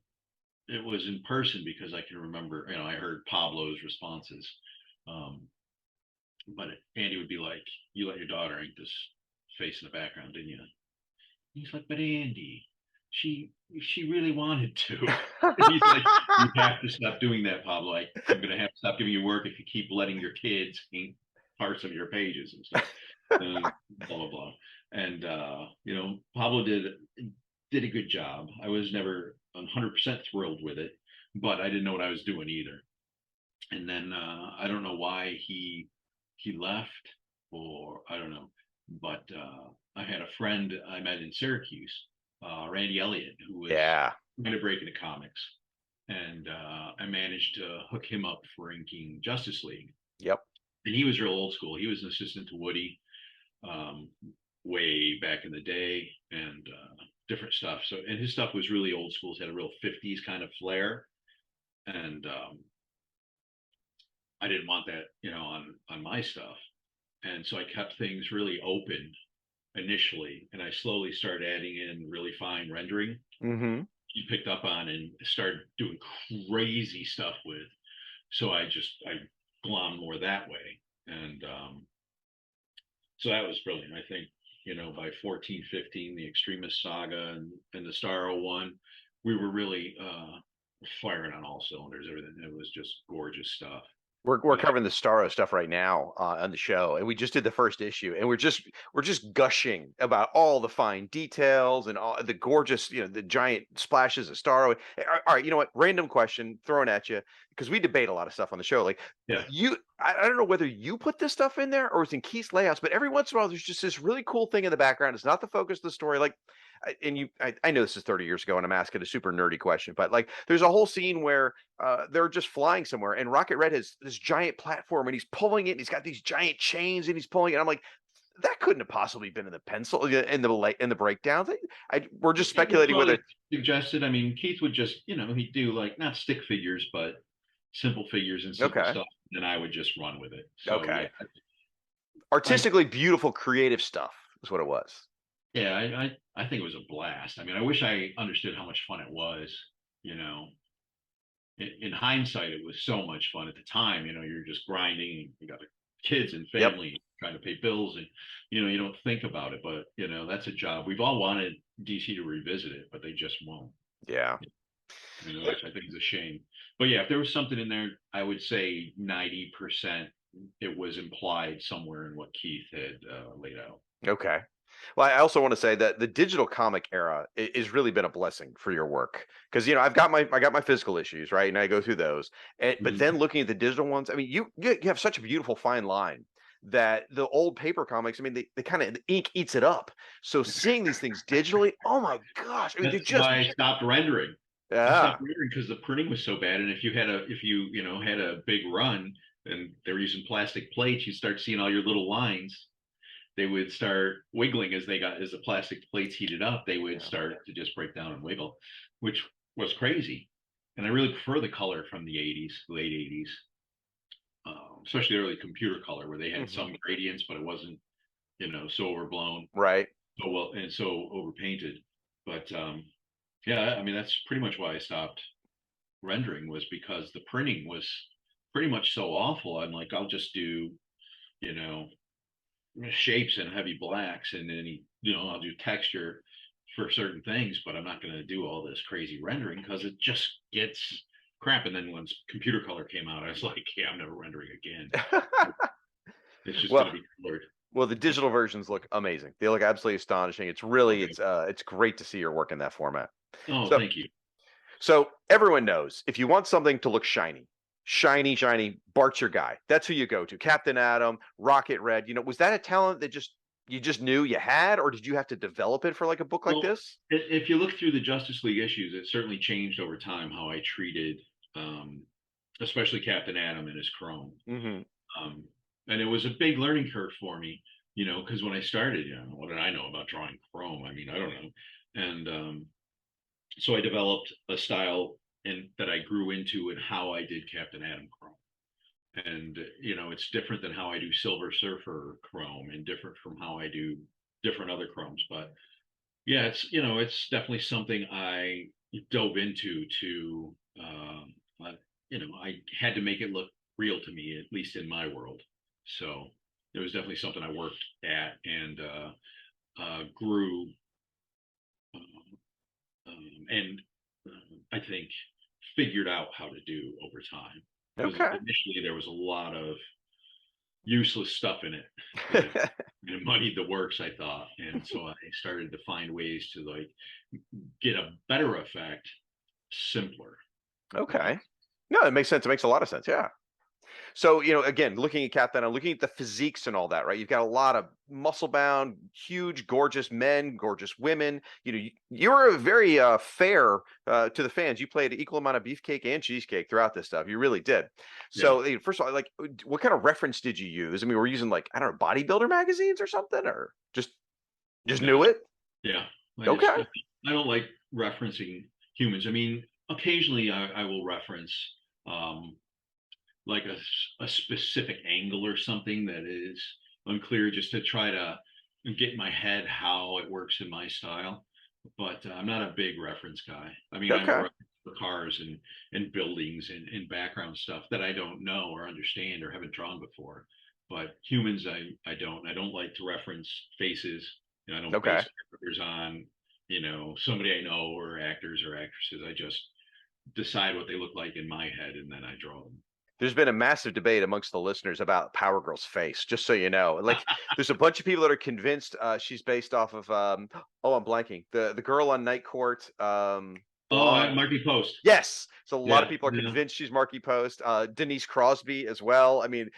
was in person because I can remember, I heard Pablo's responses. Um, but Andy would be like, "You let your daughter ink this face in the background, didn't you?" He's like, but Andy, she really wanted to. He's like, you have to stop doing that, Pablo. I'm gonna have to stop giving you work if you keep letting your kids ink parts of your pages and stuff. Uh, blah blah blah. And Pablo did a good job. I was never 100% thrilled with it, but I didn't know what I was doing either. And then I don't know why he left, or I don't know, but I had a friend I met in Syracuse, Randy Elliott, who was Yeah. going to break into comics, and I managed to hook him up for inking Justice League. Yep. And he was real old school. He was an assistant to Woody, um, way back in the day, and different stuff. So, and his stuff was really old school. It had a real '50s kind of flair, and I didn't want that, on my stuff. And so I kept things really open initially, and I slowly started adding in really fine rendering. Mm-hmm. He picked up on and started doing crazy stuff with. So I glommed more that way, and so that was brilliant. I think by 14, 15, the Extremist Saga and the Starro one, we were really firing on all cylinders. Everything, it was just gorgeous stuff. We're covering the Starro stuff right now on the show, and we just did the first issue, and we're just gushing about all the fine details and all the gorgeous, the giant splashes of Starro. All right, you know what? Random question thrown at you, because we debate a lot of stuff on the show. Like Yeah. I don't know whether you put this stuff in there or it's in Keith's layouts, but every once in a while there's just this really cool thing in the background. It's not the focus of the story. Like I know this is 30 years ago and I'm asking a super nerdy question, but like there's a whole scene where they're just flying somewhere and Rocket Red has this giant platform and he's pulling it and he's got these giant chains and he's pulling it. I'm like, that couldn't have possibly been in the pencil in the breakdowns. We're just speculating Well, whether it's suggested. I mean, Keith would just, he'd do like not stick figures, but simple figures and simple okay. stuff, and I would just run with it. So Okay. yeah, Artistically beautiful, creative stuff is what it was. yeah, I think it was a blast. I mean, I wish I understood how much fun it was. You know, in hindsight, it was so much fun at the time. You're just grinding. You got the kids and Yep. family trying to pay bills, and you don't think about it. But that's a job. We've all wanted DC to revisit it, but they just won't. Yeah. Which I think is a shame. But yeah, if there was something in there, I would say 90% it was implied somewhere in what Keith had laid out. Okay. Well, I also want to say that the digital comic era has really been a blessing for your work because I got my physical issues, right, and I go through those, but Mhm. then looking at the digital ones, I mean, you have such a beautiful fine line that the old paper comics, I mean, they kind of the ink eats it up. So seeing these things digitally, oh my gosh, I mean, they're That's just why I stopped rendering. I yeah, stopped rendering because the printing was so bad. And if you had a big run and they were using plastic plates, you start seeing all your little lines. They would start wiggling as the plastic plates heated up. They would yeah. start to just break down and wiggle, which was crazy. And I really prefer the color from the '80s, late '80s, especially early computer color, where they had Hmm. some gradients, but it wasn't so overblown, Right. so well, and so overpainted. But yeah, I mean that's pretty much why I stopped rendering, was because the printing was pretty much so awful. I'm like, I'll just do you know shapes and heavy blacks, and then I'll do texture for certain things, but I'm not going to do all this crazy rendering because it just gets crap. And then once computer color came out, I was like, yeah, I'm never rendering again. It's just going Well, to be colored. well, the digital versions look amazing. They look absolutely astonishing. It's really Okay. it's great to see your work in that format. Oh, So thank you. So everyone knows if you want something to look shiny, Bart's your guy. That's who you go to. Captain Atom, Rocket Red. Was that a talent that you just knew you had, or did you have to develop it for like a book like Well, this? if you look through the Justice League issues, it certainly changed over time how I treated, um, especially Captain Atom and his Chrome. Hmm. Um, and it was a big learning curve for me, because when I started, what did I know about drawing Chrome? I mean, I don't know. And so I developed a style and that I grew into in how I did Captain Atom Chrome. And it's different than how I do Silver Surfer Chrome, and different from how I do different other Chromes. But yeah, it's definitely something I dove into to, I had to make it look real to me, at least in my world. So it was definitely something I worked at and grew and I think figured out how to do over time. Because Okay. initially there was a lot of useless stuff in it that muddied the works, I thought. And so I started to find ways to like get a better effect simpler. Uh, Okay. No, it makes sense. It makes a lot of sense. Yeah. So, again, looking at Cat, then I'm looking at the physiques and all that, right? You've got a lot of muscle bound, huge, gorgeous men, gorgeous women. You were very fair to the fans. You played an equal amount of beefcake and cheesecake throughout this stuff. You really did. yeah. So, first of all, like, what kind of reference did you use? I mean, we're using like, I don't know, bodybuilder magazines or something, or just No. knew it. Yeah. Okay. I don't like referencing humans. I mean, occasionally I will reference um, like a specific angle or something that is unclear just to try to get in my head how it works in my style. But I'm not a big reference guy. I mean, I'm a Okay. reference for cars and buildings and background stuff that I don't know or understand or haven't drawn before. But humans, I don't. I don't like to reference faces. I don't Okay. base characters on somebody I know or actors or actresses. I just decide what they look like in my head and then I draw them. There's been a massive debate amongst the listeners about Power Girl's face, just so you know. Like, there's a bunch of people that are convinced she's based off of oh, I'm blanking. The girl on Night Court, Oh, blonde. Marky Post. Yes. So a lot of Yeah, people are yeah. convinced she's Marky Post. Denise Crosby as well. I mean,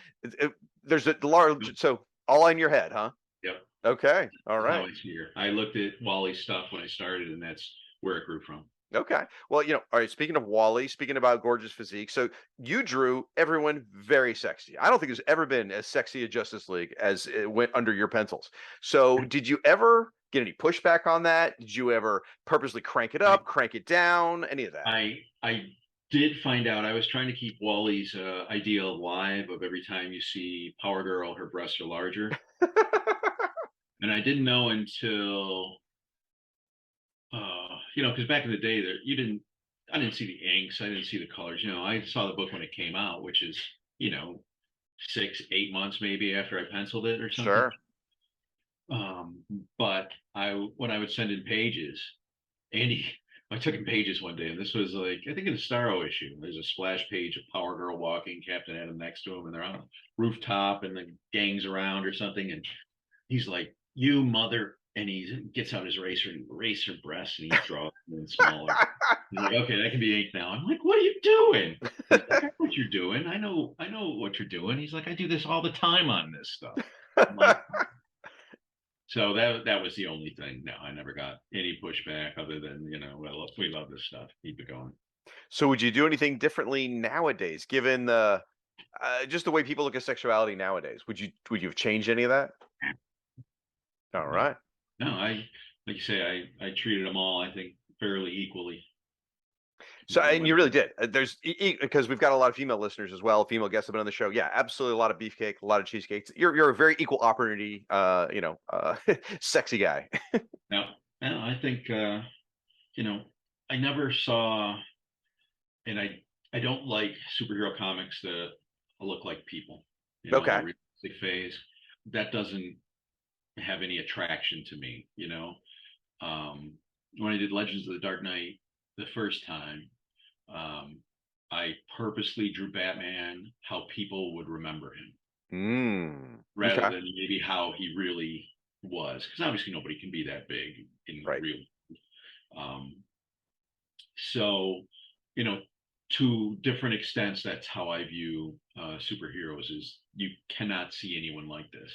there's a large, so all in your head, huh? Yep. Okay. All That's how right. I see her. I looked at Wally's stuff when I started, and that's where it grew from. Okay. Well, all right. Speaking of Wally, speaking about gorgeous physique, so you drew everyone very sexy. I don't think there's ever been as sexy a Justice League as it went under your pencils. So, did you ever get any pushback on that? Did you ever purposely crank it I up, crank it down, any of that? I did find out. I was trying to keep Wally's idea alive of every time you see Power Girl, her breasts are larger, and I didn't know until because back in the day, there I didn't see the inks, I didn't see the colors. I saw the book when it came out, which is 6, 8 months maybe after I penciled it or something. Sure. Um, but when I would send in pages, Andy, I took in pages one day, and this was like I think in the Starro issue. There's a splash page of Power Girl walking, Captain Atom next to him, and they're on the rooftop, and the gang's around or something, and he's like, "You mother!" And he gets out his eraser and he erases her breasts and he draws them smaller. He's like, "Okay, that can be ink now." I'm like, "What are you doing?" He's like, "I know what you're doing. I know what you're doing." He's like, "I do this all the time on this stuff." I'm like, so that was the only thing. No, I never got any pushback other than well, we love this stuff. Keep it going. So, would you do anything differently nowadays, given the just the way people look at sexuality nowadays? Would you have changed any of that? All No, right. no, I like you say, I treated them all, I think, fairly equally. So, and When you really did. There's because we've got a lot of female listeners as well. Female guests have been on the show. Yeah, absolutely, a lot of beefcake, a lot of cheesecakes. You're a very equal opportunity, sexy guy. now, now I think you know, I never saw, and I don't like superhero comics that look like people. The Okay, realistic phase that doesn't have any attraction to me. Um, when I did Legends of the Dark Knight the first time, um, I purposely drew Batman how people would remember him rather okay, than maybe how he really was, because obviously nobody can be that big in right. real. Um, so, you know, to different extents, that's how I view superheroes. Is you cannot see anyone like this.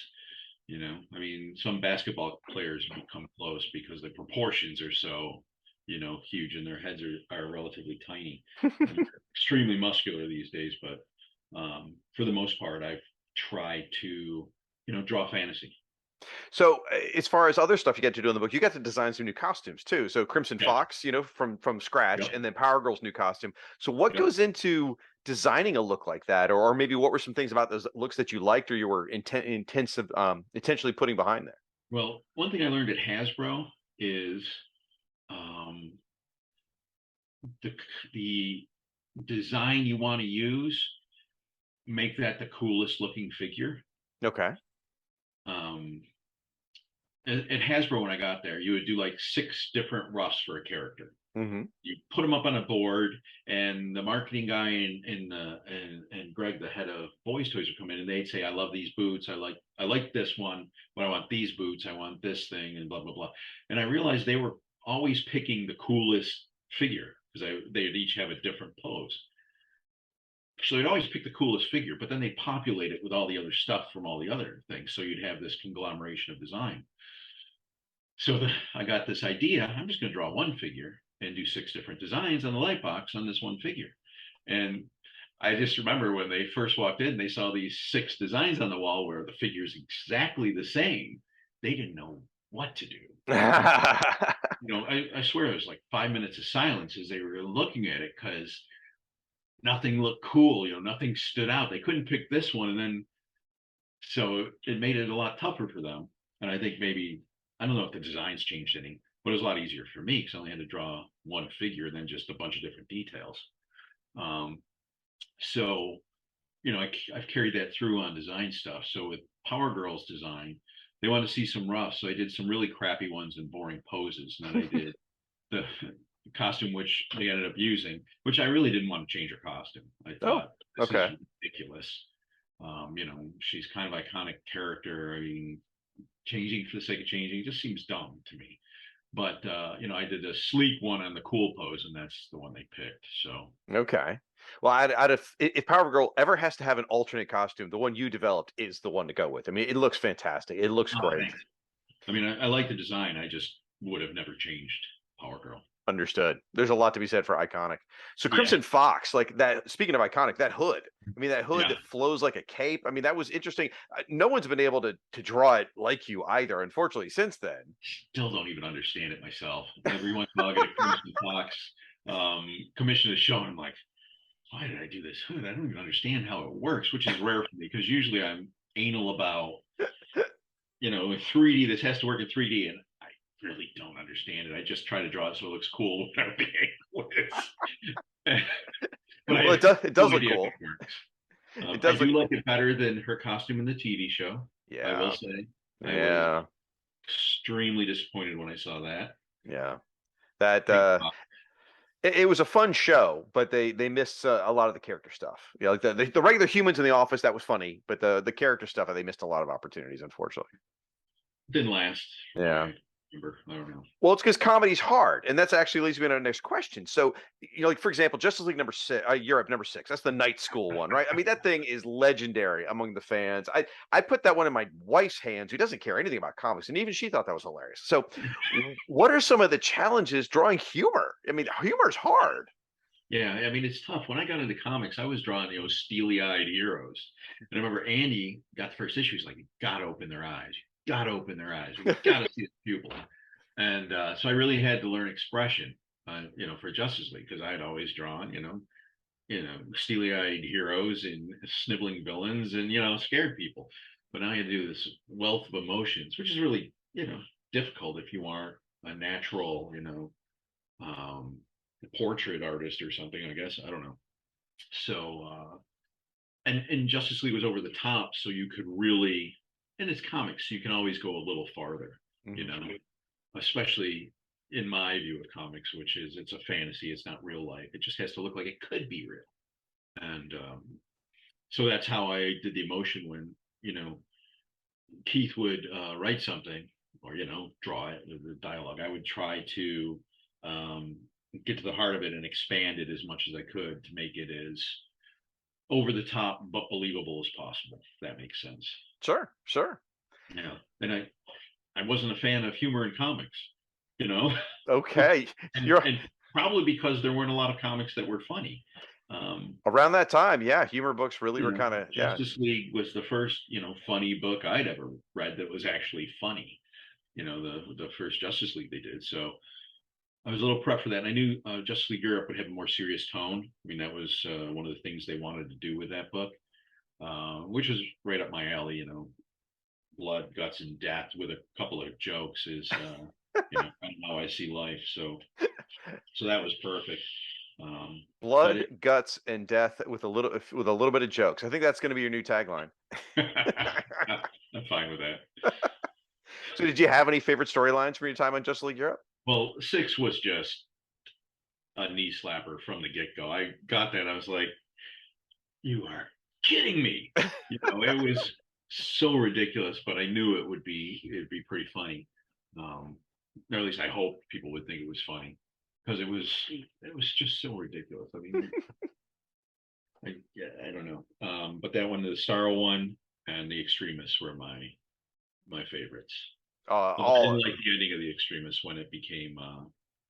I mean, some basketball players become close because the proportions are so, huge, and their heads are relatively tiny. I mean, extremely muscular these days, but for the most part, I've tried to, draw fantasy. So, as far as other stuff you get to do in the book, you got to design some new costumes too. So, Crimson Yeah. Fox, from scratch, Yep. and then Power Girl's new costume. So, what Yep. goes into designing a look like that, or maybe what were some things about those looks that you liked, or you were intentionally putting behind there? Well, one thing I learned at Hasbro is um, the the design you want to use, make that the coolest looking figure. Okay. Um, at Hasbro, when I got there, you would do like 6 different roughs for a character. Mm-hmm. You put them up on a board, and the marketing guy and Greg, the head of Boys Toys, would come in, and they'd say, "I love these boots. I like this one, but I want these boots. I want this thing, and blah blah blah." And I realized they were always picking the coolest figure because they'd each have a different pose. So they'd always pick the coolest figure, but then they'd populate it with all the other stuff from all the other things. So you'd have this conglomeration of design. So I got this idea. I'm just going to draw one figure and do 6 different designs on the light box on this one figure. And I just remember when they first walked in, they saw these 6 designs on the wall where the figure is exactly the same. They didn't know what to do. I swear it was like 5 minutes of silence as they were looking at it because nothing looked cool. Nothing stood out. They couldn't pick this one. And then, so it made it a lot tougher for them. And I think maybe, I don't know if the designs changed any, but it was a lot easier for me because I only had to draw one figure than just a bunch of different details. So, I've carried that through on design stuff. So with Power Girls design, they wanted to see some rough. So I did some really crappy ones and boring poses. And then I did the costume, which they ended up using, which I really didn't want to change her costume. I thought, this okay. is ridiculous. She's kind of iconic character. I mean, changing for the sake of changing just seems dumb to me. But I did a sleek one on the cool pose, and that's the one they picked. So Okay. Well, if Power Girl ever has to have an alternate costume, the one you developed is the one to go with. I mean, it looks fantastic. It looks great. thanks. I mean, I like the design. I just would have never changed Power Girl. Understood. There's a lot to be said for iconic. So Yeah. Crimson Fox, like that. Speaking of iconic, that hood. I mean, that hood Yeah. that flows like a cape. I mean, that was interesting. No one's been able to draw it like you either, unfortunately, since then. Still don't even understand it myself. Every once in a while, I get a Crimson Fox commission a show, and I'm like, why did I do this hood? I don't even understand how it works, which is rare for me because usually I'm anal about, 3D. This has to work in 3D, and I really don't understand it. I just try to draw it so it looks cool. Well, it does look cool. It does. I do like it better than her costume in the TV show. Yeah. I will say. I was extremely disappointed when I saw that. Yeah. That it was a fun show, but they missed a lot of the character stuff. Like the regular humans in the office, that was funny, but the character stuff, they missed a lot of opportunities, unfortunately. Didn't last. Yeah. I don't know. Well, it's because comedy's hard, and that's actually leads me to our next question. So, like for example, Justice League Europe #6. That's the night school one, right? I mean, that thing is legendary among the fans. I put that one in my wife's hands, who doesn't care anything about comics, and even she thought that was hilarious. So, what are some of the challenges drawing humor? I mean, humor's hard. Yeah, I mean it's tough. When I got into comics, I was drawing steely-eyed heroes, and I remember Andy got the first issue. He's like, "You gotta open their eyes. You gotta open their eyes. You gotta see the pupil." And so I really had to learn expression, for Justice League because I had always drawn, steely-eyed heroes and sniveling villains and scared people. But now I had to do this wealth of emotions, which is really difficult if you aren't a natural, portrait artist or something. I guess I don't know. So and Justice League was over the top, so you could really, and it's comics, so you can always go a little farther, especially in my view of comics, which is it's a fantasy, it's not real life. It just has to look like it could be real. And so that's how I did the emotion when, Keith would write something or, draw it, the dialogue. I would try to get to the heart of it and expand it as much as I could to make it as over the top but believable as possible, if that makes sense. Sure. Yeah. And I wasn't a fan of humor in comics, Okay. and probably because there weren't a lot of comics that were funny. Around that time, yeah, humor books really were kind of Justice League was the first, funny book I'd ever read that was actually funny. The first Justice League they did. So I was a little prepped for that. And I knew Justice League Europe would have a more serious tone. I mean, that was one of the things they wanted to do with that book, which was right up my alley. Blood, guts, and death with a couple of jokes is kind of how I see life. So that was perfect. Blood, guts, and death with a little bit of jokes. I think that's going to be your new tagline. I'm fine with that. So, did you have any favorite storylines from your time on Justice League Europe? Well, 6 was just a knee slapper from the get-go. I got that. I was like, you are kidding me. It was so ridiculous, but I knew it'd be pretty funny. Or at least I hope people would think it was funny because it was just so ridiculous. I mean, I don't know. But that one, the Starro one and the Extremists were my favorites. Although I All didn't like the ending of the Extremists when it became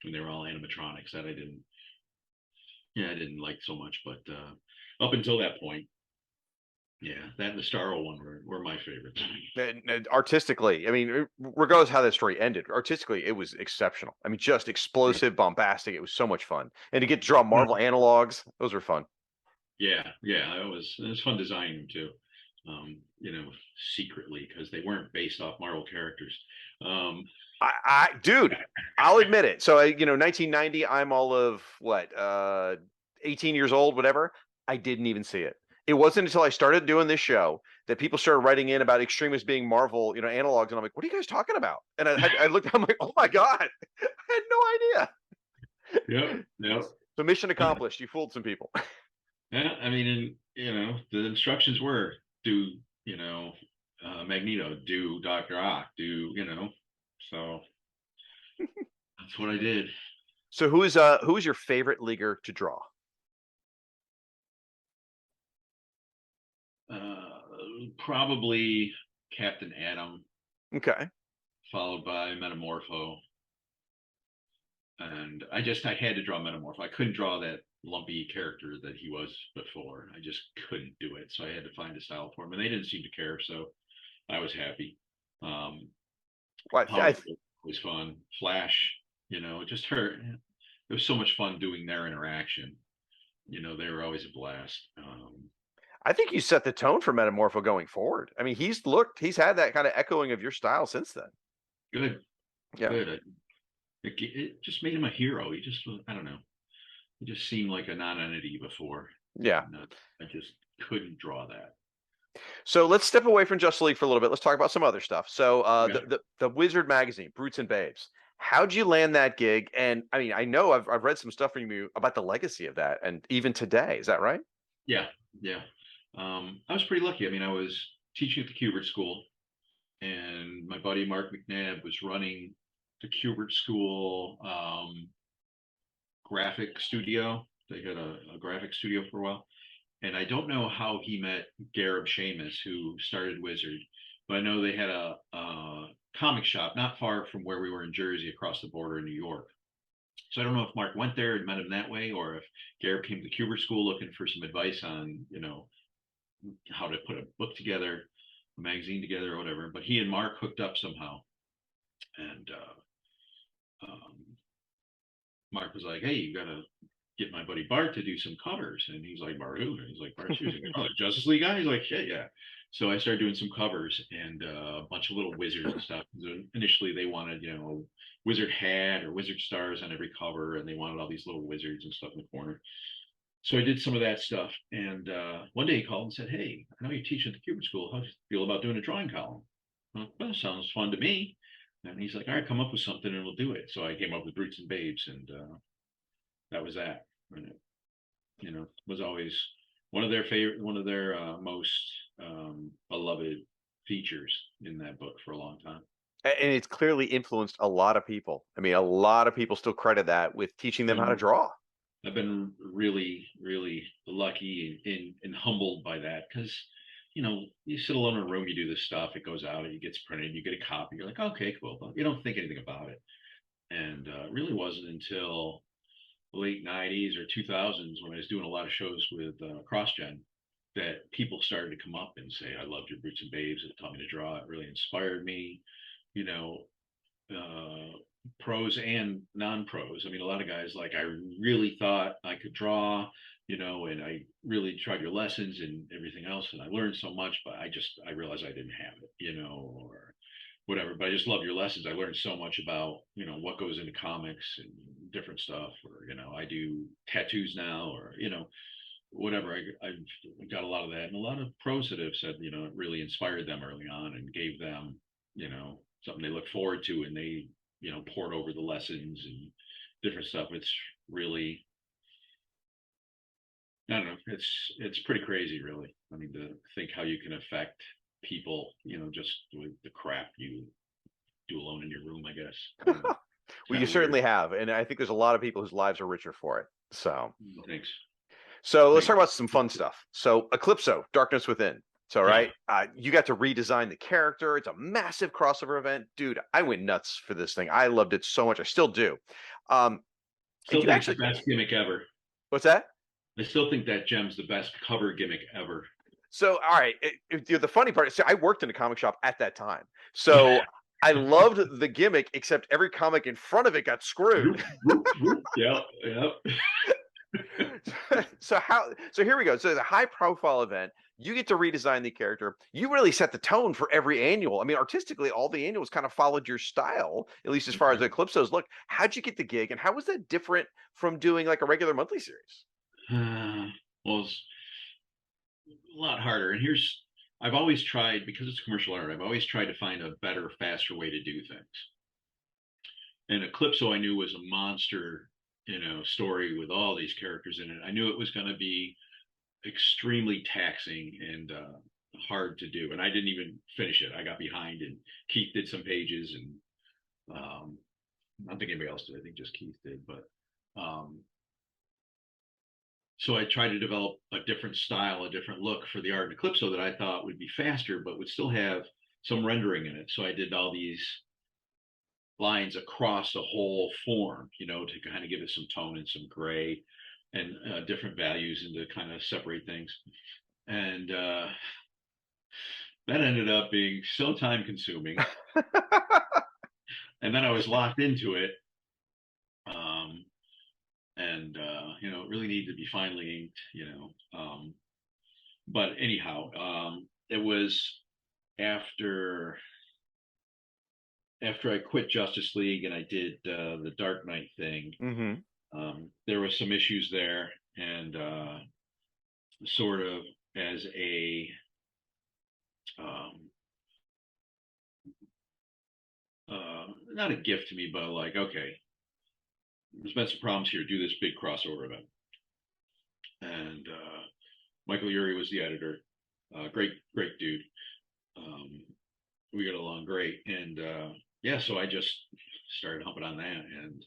when they were all animatronics. That I didn't like so much. But up until that point, yeah, that and the Starro one were my favorites. and artistically, I mean, regardless how that story ended, artistically, it was exceptional. I mean, just explosive, bombastic. It was so much fun. And to get to draw Marvel analogs, those were fun. Yeah, it was fun designing them too. Secretly because they weren't based off Marvel characters. Dude, I'll admit it. So 1990, I'm all of what, 18 years old, whatever. I didn't even see it. It wasn't until I started doing this show that people started writing in about Extremists being Marvel, analogs, and I'm like, what are you guys talking about? And I looked, I'm like, oh my god, I had no idea. Yep. So mission accomplished. You fooled some people. Yeah, I mean, and the instructions were do Magneto, do Doctor Ock, do so that's what I did. So who is your favorite leaguer to draw? Probably Captain Atom, Okay. followed by Metamorpho, and I had to draw Metamorpho. I couldn't draw that lumpy character that he was before. I just couldn't do it, so I had to find a style for him, and they didn't seem to care, so I was happy. What Power was fun. Flash, it just hurt. It was so much fun doing their interaction. They were always a blast. I think you set the tone for Metamorpho going forward. I mean, he's had that kind of echoing of your style since then. Good, Yeah. good. It just made him a hero. He just, I don't know. He just seemed like a non-entity before. Yeah. And, I just couldn't draw that. So let's step away from Justice League for a little bit. Let's talk about some other stuff. So Yeah. the Wizard magazine, Brutes and Babes. How'd you land that gig? And I mean, I know I've read some stuff from you about the legacy of that, and even today, is that right? Yeah, yeah. I was pretty lucky. I mean, I was teaching at the Kubert School, and my buddy Mark McNabb was running the Kubert School graphic studio. They had a graphic studio for a while. And I don't know how he met Gareb Shamus, who started Wizard, but I know they had a comic shop not far from where we were in Jersey, across the border in New York. So I don't know if Mark went there and met him that way, or if Gareb came to Kubert School looking for some advice on, how to put a book together, a magazine together, or whatever. But he and Mark hooked up somehow, and Mark was like, "Hey, you gotta get my buddy Bart to do some covers." And he's like, "Bart who?" And he's like, "Bart Sears." Oh, the Justice League guy? He's like, "Shit, yeah." So I started doing some covers and a bunch of little wizards and stuff. Initially, they wanted, a wizard hat or wizard stars on every cover, and they wanted all these little wizards and stuff in the corner. So I did some of that stuff. And one day he called and said, "Hey, I know you're teaching at the Kubert School. How do you feel about doing a drawing column?" Well, sounds fun to me. And he's like, "All right, come up with something and we'll do it." So I came up with Brutes and Babes, and that was that. And it, was always one of their most beloved features in that book for a long time. And it's clearly influenced a lot of people. I mean, a lot of people still credit that with teaching them how to draw. I've been really, really lucky and humbled by that because, you sit alone in a room, you do this stuff, it goes out, it gets printed, you get a copy, you're like, okay, cool, but you don't think anything about it. And it really wasn't until the late 90s or 2000s when I was doing a lot of shows with CrossGen that people started to come up and say, "I loved your Brutes and Babes. It taught me to draw. It really inspired me." You know, pros and non-pros. I mean, a lot of guys like, "I really thought I could draw, and I really tried your lessons and everything else, and I learned so much, but I realized I didn't have it, or whatever. But I just love your lessons. I learned so much about, what goes into comics and different stuff, or, I do tattoos now, or, whatever. I've got a lot of that, and a lot of pros that have said, it really inspired them early on and gave them, something they look forward to, and they, poured over the lessons and different stuff. It's really, I don't know. It's pretty crazy, really. I mean, to think how you can affect people, just with the crap you do alone in your room, I guess. I don't know. It's Well, kind you of weird. certainly have, and I think there's a lot of people whose lives are richer for it. Thanks. So let's Thanks. talk about some fun stuff. So Eclipso, Darkness Within. So Yeah. right, you got to redesign the character. It's a massive crossover event, dude. I went nuts for this thing. I loved it so much. I still do. Um, and Still you think it's actually, the best gimmick ever. what's that? I still think that gem's the best cover gimmick ever. So all right, the funny part is, see, I worked in a comic shop at that time, so I loved the gimmick. Except every comic in front of it got screwed. Yeah, yeah. So here we go. So the high profile event, you get to redesign the character. You really set the tone for every annual. I mean, artistically, all the annuals kind of followed your style, at least as far as the Eclipsos look. How'd you get the gig, and how was that different from doing like a regular monthly series? Well, it's a lot harder. And I've always tried, because it's commercial art, I've always tried to find a better, faster way to do things. And Eclipso I knew was a monster, story with all these characters in it. I knew it was going to be extremely taxing and hard to do. And I didn't even finish it. I got behind, and Keith did some pages, and I don't think anybody else did. I think just Keith did. But so I tried to develop a different style, a different look for the art in Eclipso that I thought would be faster, but would still have some rendering in it. So I did all these lines across the whole form, to kind of give it some tone and some gray and different values, and to kind of separate things. And that ended up being so time consuming. And then I was locked into it. And it really needed to be finely inked. But anyhow, it was after I quit Justice League and I did the Dark Knight thing. There were some issues there, and sort of as a not a gift to me, but like, okay, there's been some problems here. Do this big crossover event. And Michael Urey was the editor. Great dude. We got along great. And yeah, so I just started humping on that. And,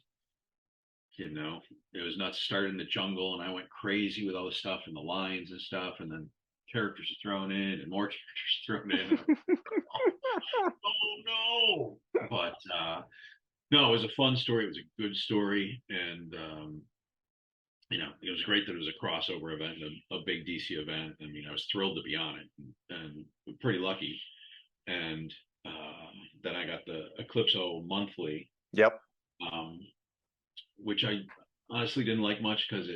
it was nuts. Started in the jungle, and I went crazy with all the stuff and the lines and stuff. And then characters are thrown in and more characters thrown in. Oh no. But no, it was a fun story. It was a good story. And, it was great that it was a crossover event, a big DC event. I mean, I was thrilled to be on it, and pretty lucky. And then I got the Eclipso monthly. Yep. Which I honestly didn't like much, because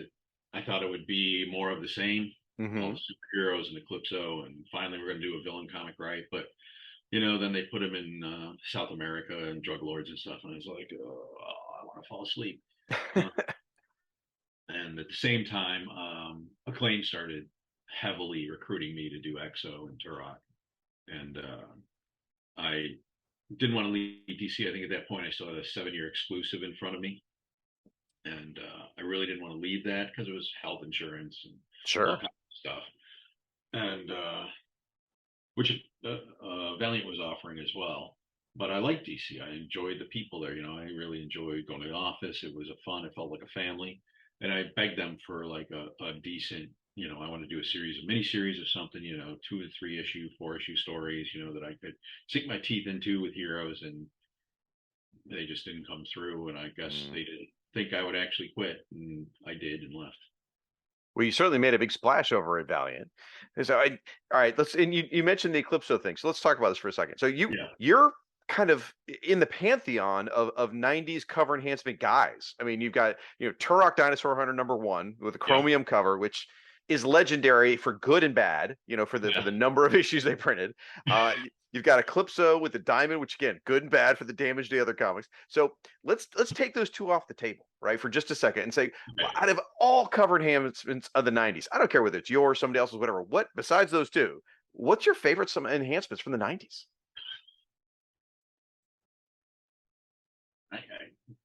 I thought it would be more of the same. All the superheroes and Eclipso, and finally we're going to do a villain comic, right? But then they put him in South America and drug lords and stuff, and I was like, oh, I want to fall asleep. And at the same time, Acclaim started heavily recruiting me to do EXO and Turok, and I didn't want to leave DC. I think at that point I still had a 7-year exclusive in front of me, and I really didn't want to leave that, because it was health insurance and all kinds of stuff, and which Valiant was offering as well. But I liked DC. I enjoyed the people there. I really enjoyed going to the office. It was fun. It felt like a family. And I begged them for like a decent, I want to do a series, a mini series of something, 2 to 3 issue, 4 issue stories, that I could sink my teeth into with heroes. And they just didn't come through. And I guess they didn't think I would actually quit. And I did, and left. Well, you certainly made a big splash over at Valiant. So all right, and you mentioned the Eclipso thing. So let's talk about this for a second. So you're kind of in the pantheon of 90s cover enhancement guys. I mean, you've got, Turok Dinosaur Hunter #1 with a chromium cover, which is legendary for good and bad, for the number of issues they printed. You've got Eclipso with the diamond, which again, good and bad for the damage to the other comics. So let's take those two off the table, right, for just a second, and say, well, out of all cover enhancements of the 90s, I don't care whether it's yours, somebody else's, whatever, what besides those two, what's your favorite some enhancements from the 90s?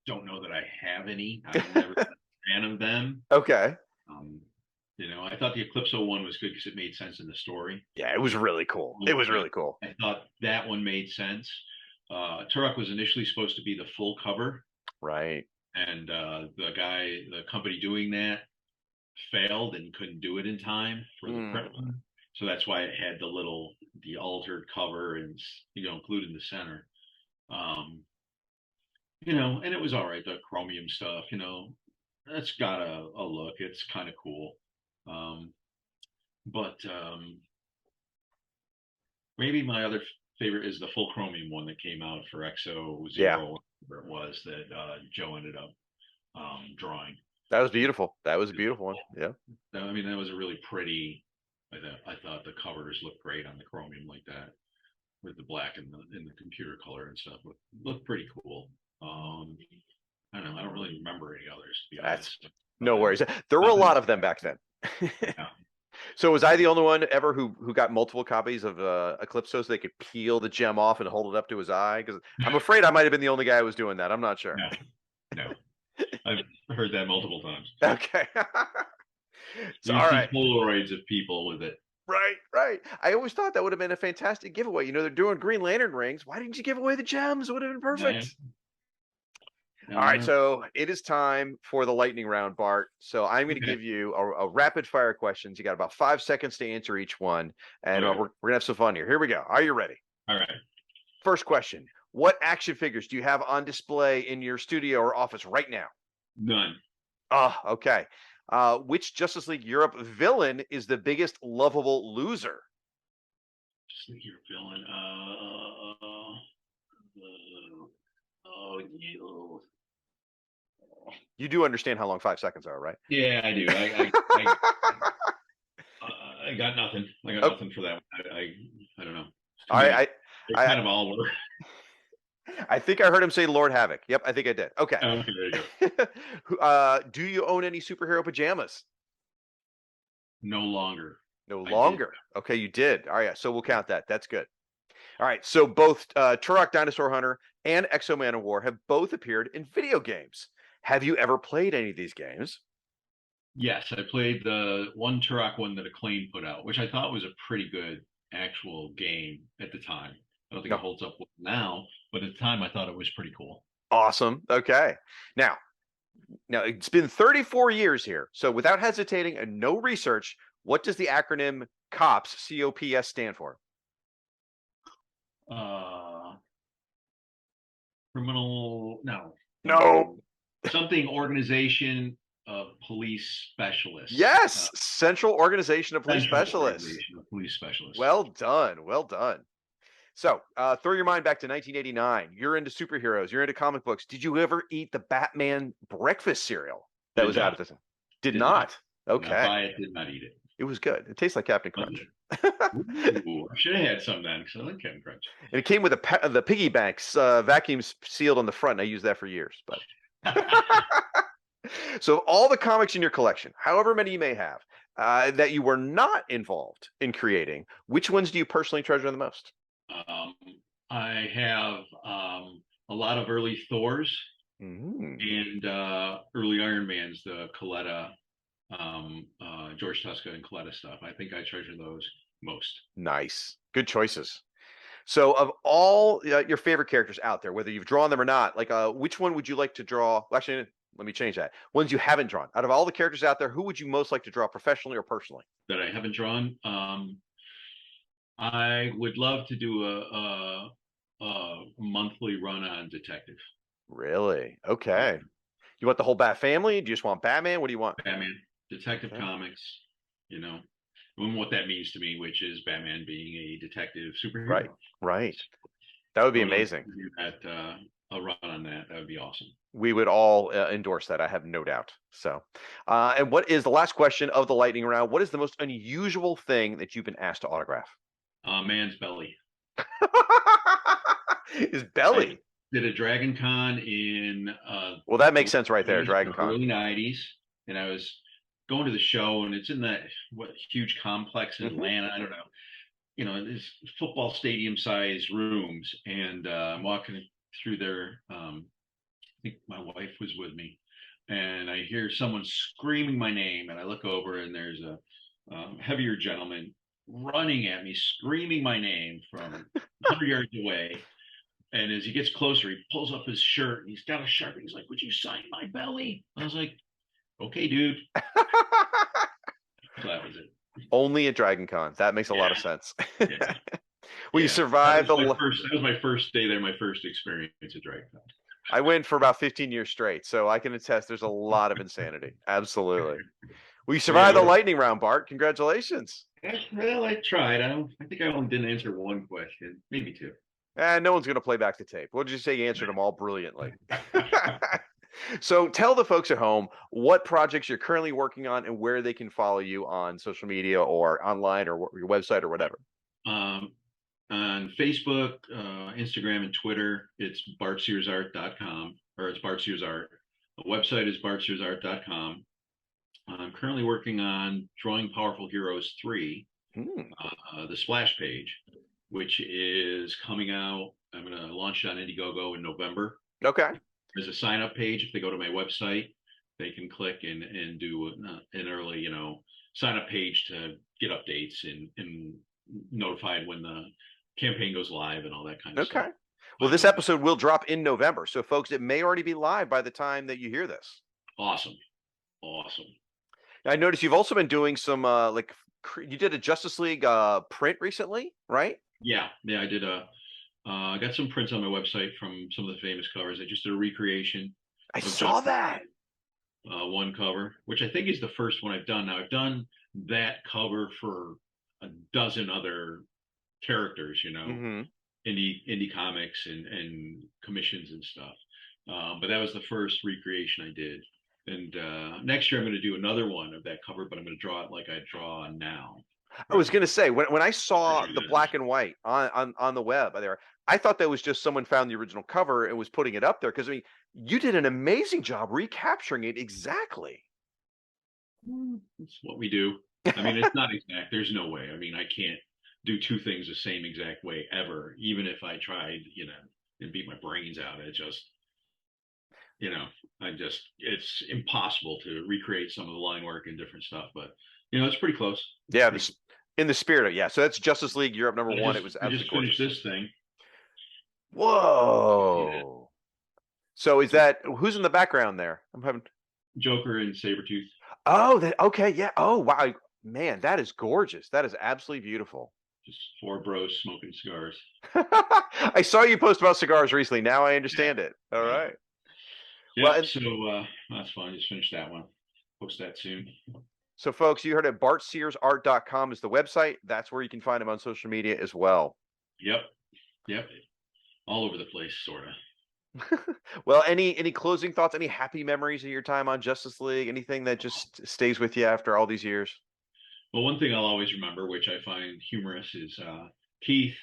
don't know that I have any. I've never been a fan of them. Okay. Um, I thought the Eclipso one was good because it made sense in the story. Yeah, it was really cool. It was really cool. I thought that one made sense. Turok was initially supposed to be the full cover, Right. and the company doing that failed and couldn't do it in time for the print run. So that's why it had the altered cover and included in the center. And it was all right. The chromium stuff, that's got a look. It's kind of cool. But maybe my other favorite is the full chromium one that came out for XO Yeah. Zero, where it was that Joe ended up drawing. That was beautiful. That was a beautiful one. Yeah. I mean, that was a really pretty. I thought the covers looked great on the chromium like that, with the black and the computer color and stuff. Looked pretty cool. I don't know. I don't really remember any others, to be honest. No worries. There were a lot of them back then. Yeah. So was I the only one ever who got multiple copies of Eclipso so they could peel the gem off and hold it up to his eye? Because I'm afraid I might have been the only guy who was doing that. I'm not sure. No. I've heard that multiple times. Okay. So, all right. Polaroids of people with it. Right. I always thought that would have been a fantastic giveaway. They're doing Green Lantern rings. Why didn't you give away the gems? It would have been perfect. All right, so it is time for the lightning round, Bart. So I'm going to give you a rapid fire questions. You got about 5 seconds to answer each one, and we're going to have some fun here. Here we go. Are you ready? All right. First question. What action figures do you have on display in your studio or office right now? None. Oh, okay. Which Justice League Europe villain is the biggest lovable loser? Justice League Europe villain. You do understand how long 5 seconds are, right? Yeah, I do. I got nothing. I got nothing for that. I don't know. All right. They kind of all were. I think I heard him say Lord Havoc. Yep, I think I did. Okay. Oh, okay, there you go. Do you own any superhero pajamas? No longer. No longer. Okay, you did. All right, so we'll count that. That's good. All right, so both Turok Dinosaur Hunter and Exo Man of War have both appeared in video games. Have you ever played any of these games? Yes, I played the one Turok one that Acclaim put out, which I thought was a pretty good actual game at the time. I don't think it holds up now, but at the time I thought it was pretty cool. Awesome. Okay. Now it's been 34 years here. So without hesitating and no research, what does the acronym COPS, C-O-P-S, stand for? No. Something organization of police specialists. Yes, Central Organization of Police Specialists. Well done. So throw your mind back to 1989. You're into superheroes. You're into comic books. Did you ever eat the Batman breakfast cereal that was out at the time? Did not. Okay. Did not eat it. It was good. It tastes like Captain Crunch. Ooh, I should have had some then because I like Captain Crunch. And it came with the piggy banks, vacuums sealed on the front. I used that for years. But so all the comics in your collection, however many you may have, that you were not involved in creating, which ones do you personally treasure the most? I have a lot of early Thors and early Iron Mans, the Coletta, George Tuska and Coletta stuff. I think I treasure those most. Nice. Good choices. So of all your favorite characters out there, whether you've drawn them or not, like which one would you like to draw? Well, actually, let me change that. Ones you haven't drawn. Out of all the characters out there, who would you most like to draw professionally or personally? That I haven't drawn? I would love to do a monthly run on Detective. Really? Okay. You want the whole Bat family? Do you just want Batman? What do you want? Batman, Detective Comics, and what that means to me, which is Batman being a detective superhero. Right. That would be amazing. A run on that would be awesome. We would all endorse that. I have no doubt. So, and what is the last question of the lightning round? What is the most unusual thing that you've been asked to autograph? Man's belly. His belly. I did a Dragon Con in well, that makes sense right there. Dragon Con. Early 90s, and I was going to the show, and it's in that huge complex in Atlanta. I don't know. It's football stadium size rooms, and I'm walking through their think my wife was with me, and I hear someone screaming my name, and I look over, and there's a heavier gentleman running at me, screaming my name from 100 yards away. And as he gets closer, he pulls up his shirt, and he's got a Sharpie. He's like, "Would you sign my belly?" I was like, "Okay, dude." So that was it. Only at Dragon Con. That makes a lot of Yeah, sense. yeah, Well, you yeah. That survived was the. my first. That was my first day there. My first experience at DragCon. I went for about 15 years straight, so I can attest there's a lot of insanity. Absolutely. Well, you Yeah, survived the lightning round, Bart. Congratulations. well, I tried. I think I only didn't answer one question, maybe two. No one's going to play back the tape. We'll just say you answered them all brilliantly. So tell the folks at home what projects you're currently working on and where they can follow you on social media or online or your website or whatever. Um, on Facebook, Instagram, and Twitter, it's bartsearsart.com, or it's Bart Sears Art. The website is bartsearsart.com. I'm currently working on Drawing Powerful Heroes 3, Hmm. the splash page, which is coming out. I'm going to launch it on Indiegogo in November. Okay. There's a sign up page. If they go to my website, they can click and do an early, sign up page to get updates and notified when the campaign goes live and all that kind of Okay. stuff. Well, this episode will drop in November. So, folks, it may already be live by the time that you hear this. Awesome. Awesome. I noticed you've also been doing some you did a Justice League print recently, right? Yeah. Yeah. I got some prints on my website from some of the famous covers. I just did a recreation. I saw that. One cover, which I think is the first one I've done. Now I've done that cover for a dozen other characters, Mm-hmm. indie comics and commissions and stuff. But that was the first recreation I did. And next year I'm going to do another one of that cover, but I'm going to draw it like I draw now. I was going to say when I saw the black and white on the web there, I thought that was just someone found the original cover and was putting it up there because I mean you did an amazing job recapturing it exactly. That's what we do. I mean, it's not exact. There's no way. I mean, I can't do two things the same exact way ever, even if I tried, and beat my brains out. It just, it's impossible to recreate some of the line work and different stuff, but it's pretty close. Yeah, in the spirit of yeah. So that's Justice League Europe #1. It was I absolutely just gorgeous. finished this thing. Whoa! So is that who's in the background there? I'm having Joker and Sabretooth. Oh, that okay, yeah. Oh, wow, man, that is gorgeous. That is absolutely beautiful. Just four bros smoking cigars. I saw you post about cigars recently. Now I understand it. All right. Yeah. Well, So that's fine. Just finished that one. Post that soon. So, folks, you heard it. BartSearsArt.com is the website. That's where you can find him on social media as well. Yep. All over the place, sort of. Well, any closing thoughts? Any happy memories of your time on Justice League? Anything that just stays with you after all these years? Well, one thing I'll always remember, which I find humorous, is Keith.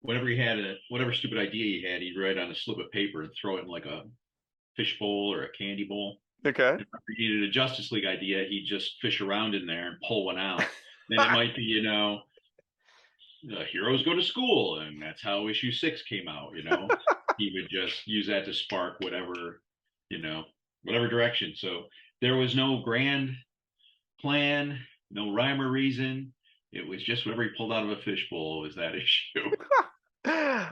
Whenever he had whatever stupid idea he had, he'd write on a slip of paper and throw it in like a fish bowl or a candy bowl. Okay. If he needed a Justice League idea, he'd just fish around in there and pull one out. Then it might be, heroes go to school, and that's how issue 6 came out. He would just use that to spark whatever, whatever direction. So there was no grand plan, no rhyme or reason. It was just whatever he pulled out of a fishbowl was that issue.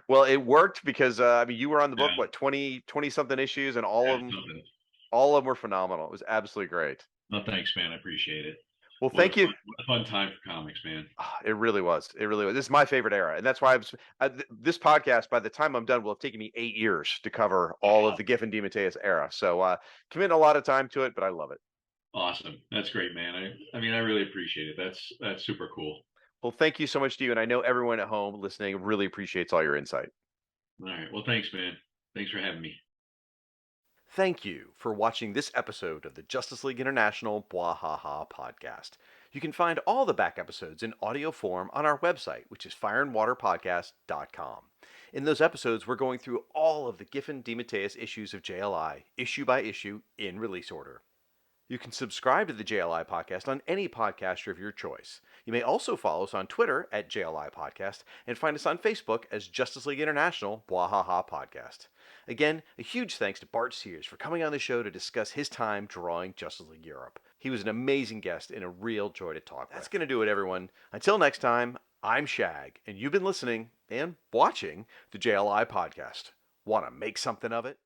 Well, it worked because I mean you were on the book Yeah. what 20 something issues and all of them were phenomenal. It was absolutely great. No, thanks, man. I appreciate it. Well, thank you. What a fun time for comics, man. It really was. It really was. This is my favorite era, and that's why this podcast. By the time I'm done, will have taken me 8 years to cover all of the Giffen DeMatteis era. So committing a lot of time to it, but I love it. Awesome. That's great, man. I mean, I really appreciate it. That's super cool. Well, thank you so much to you, and I know everyone at home listening really appreciates all your insight. All right. Well, thanks, man. Thanks for having me. Thank you for watching this episode of the Justice League International Bwah-Ha-Ha Podcast. You can find all the back episodes in audio form on our website, which is fireandwaterpodcast.com. In those episodes, we're going through all of the Giffen DeMatteis issues of JLI, issue by issue, in release order. You can subscribe to the JLI podcast on any podcaster of your choice. You may also follow us on Twitter at JLI Podcast and find us on Facebook as Justice League International Bwah-Ha-Ha Podcast. Again, a huge thanks to Bart Sears for coming on the show to discuss his time drawing Justice League Europe. He was an amazing guest and a real joy to talk with. That's going to do it, everyone. Until next time, I'm Shag, and you've been listening and watching the JLI podcast. Want to make something of it?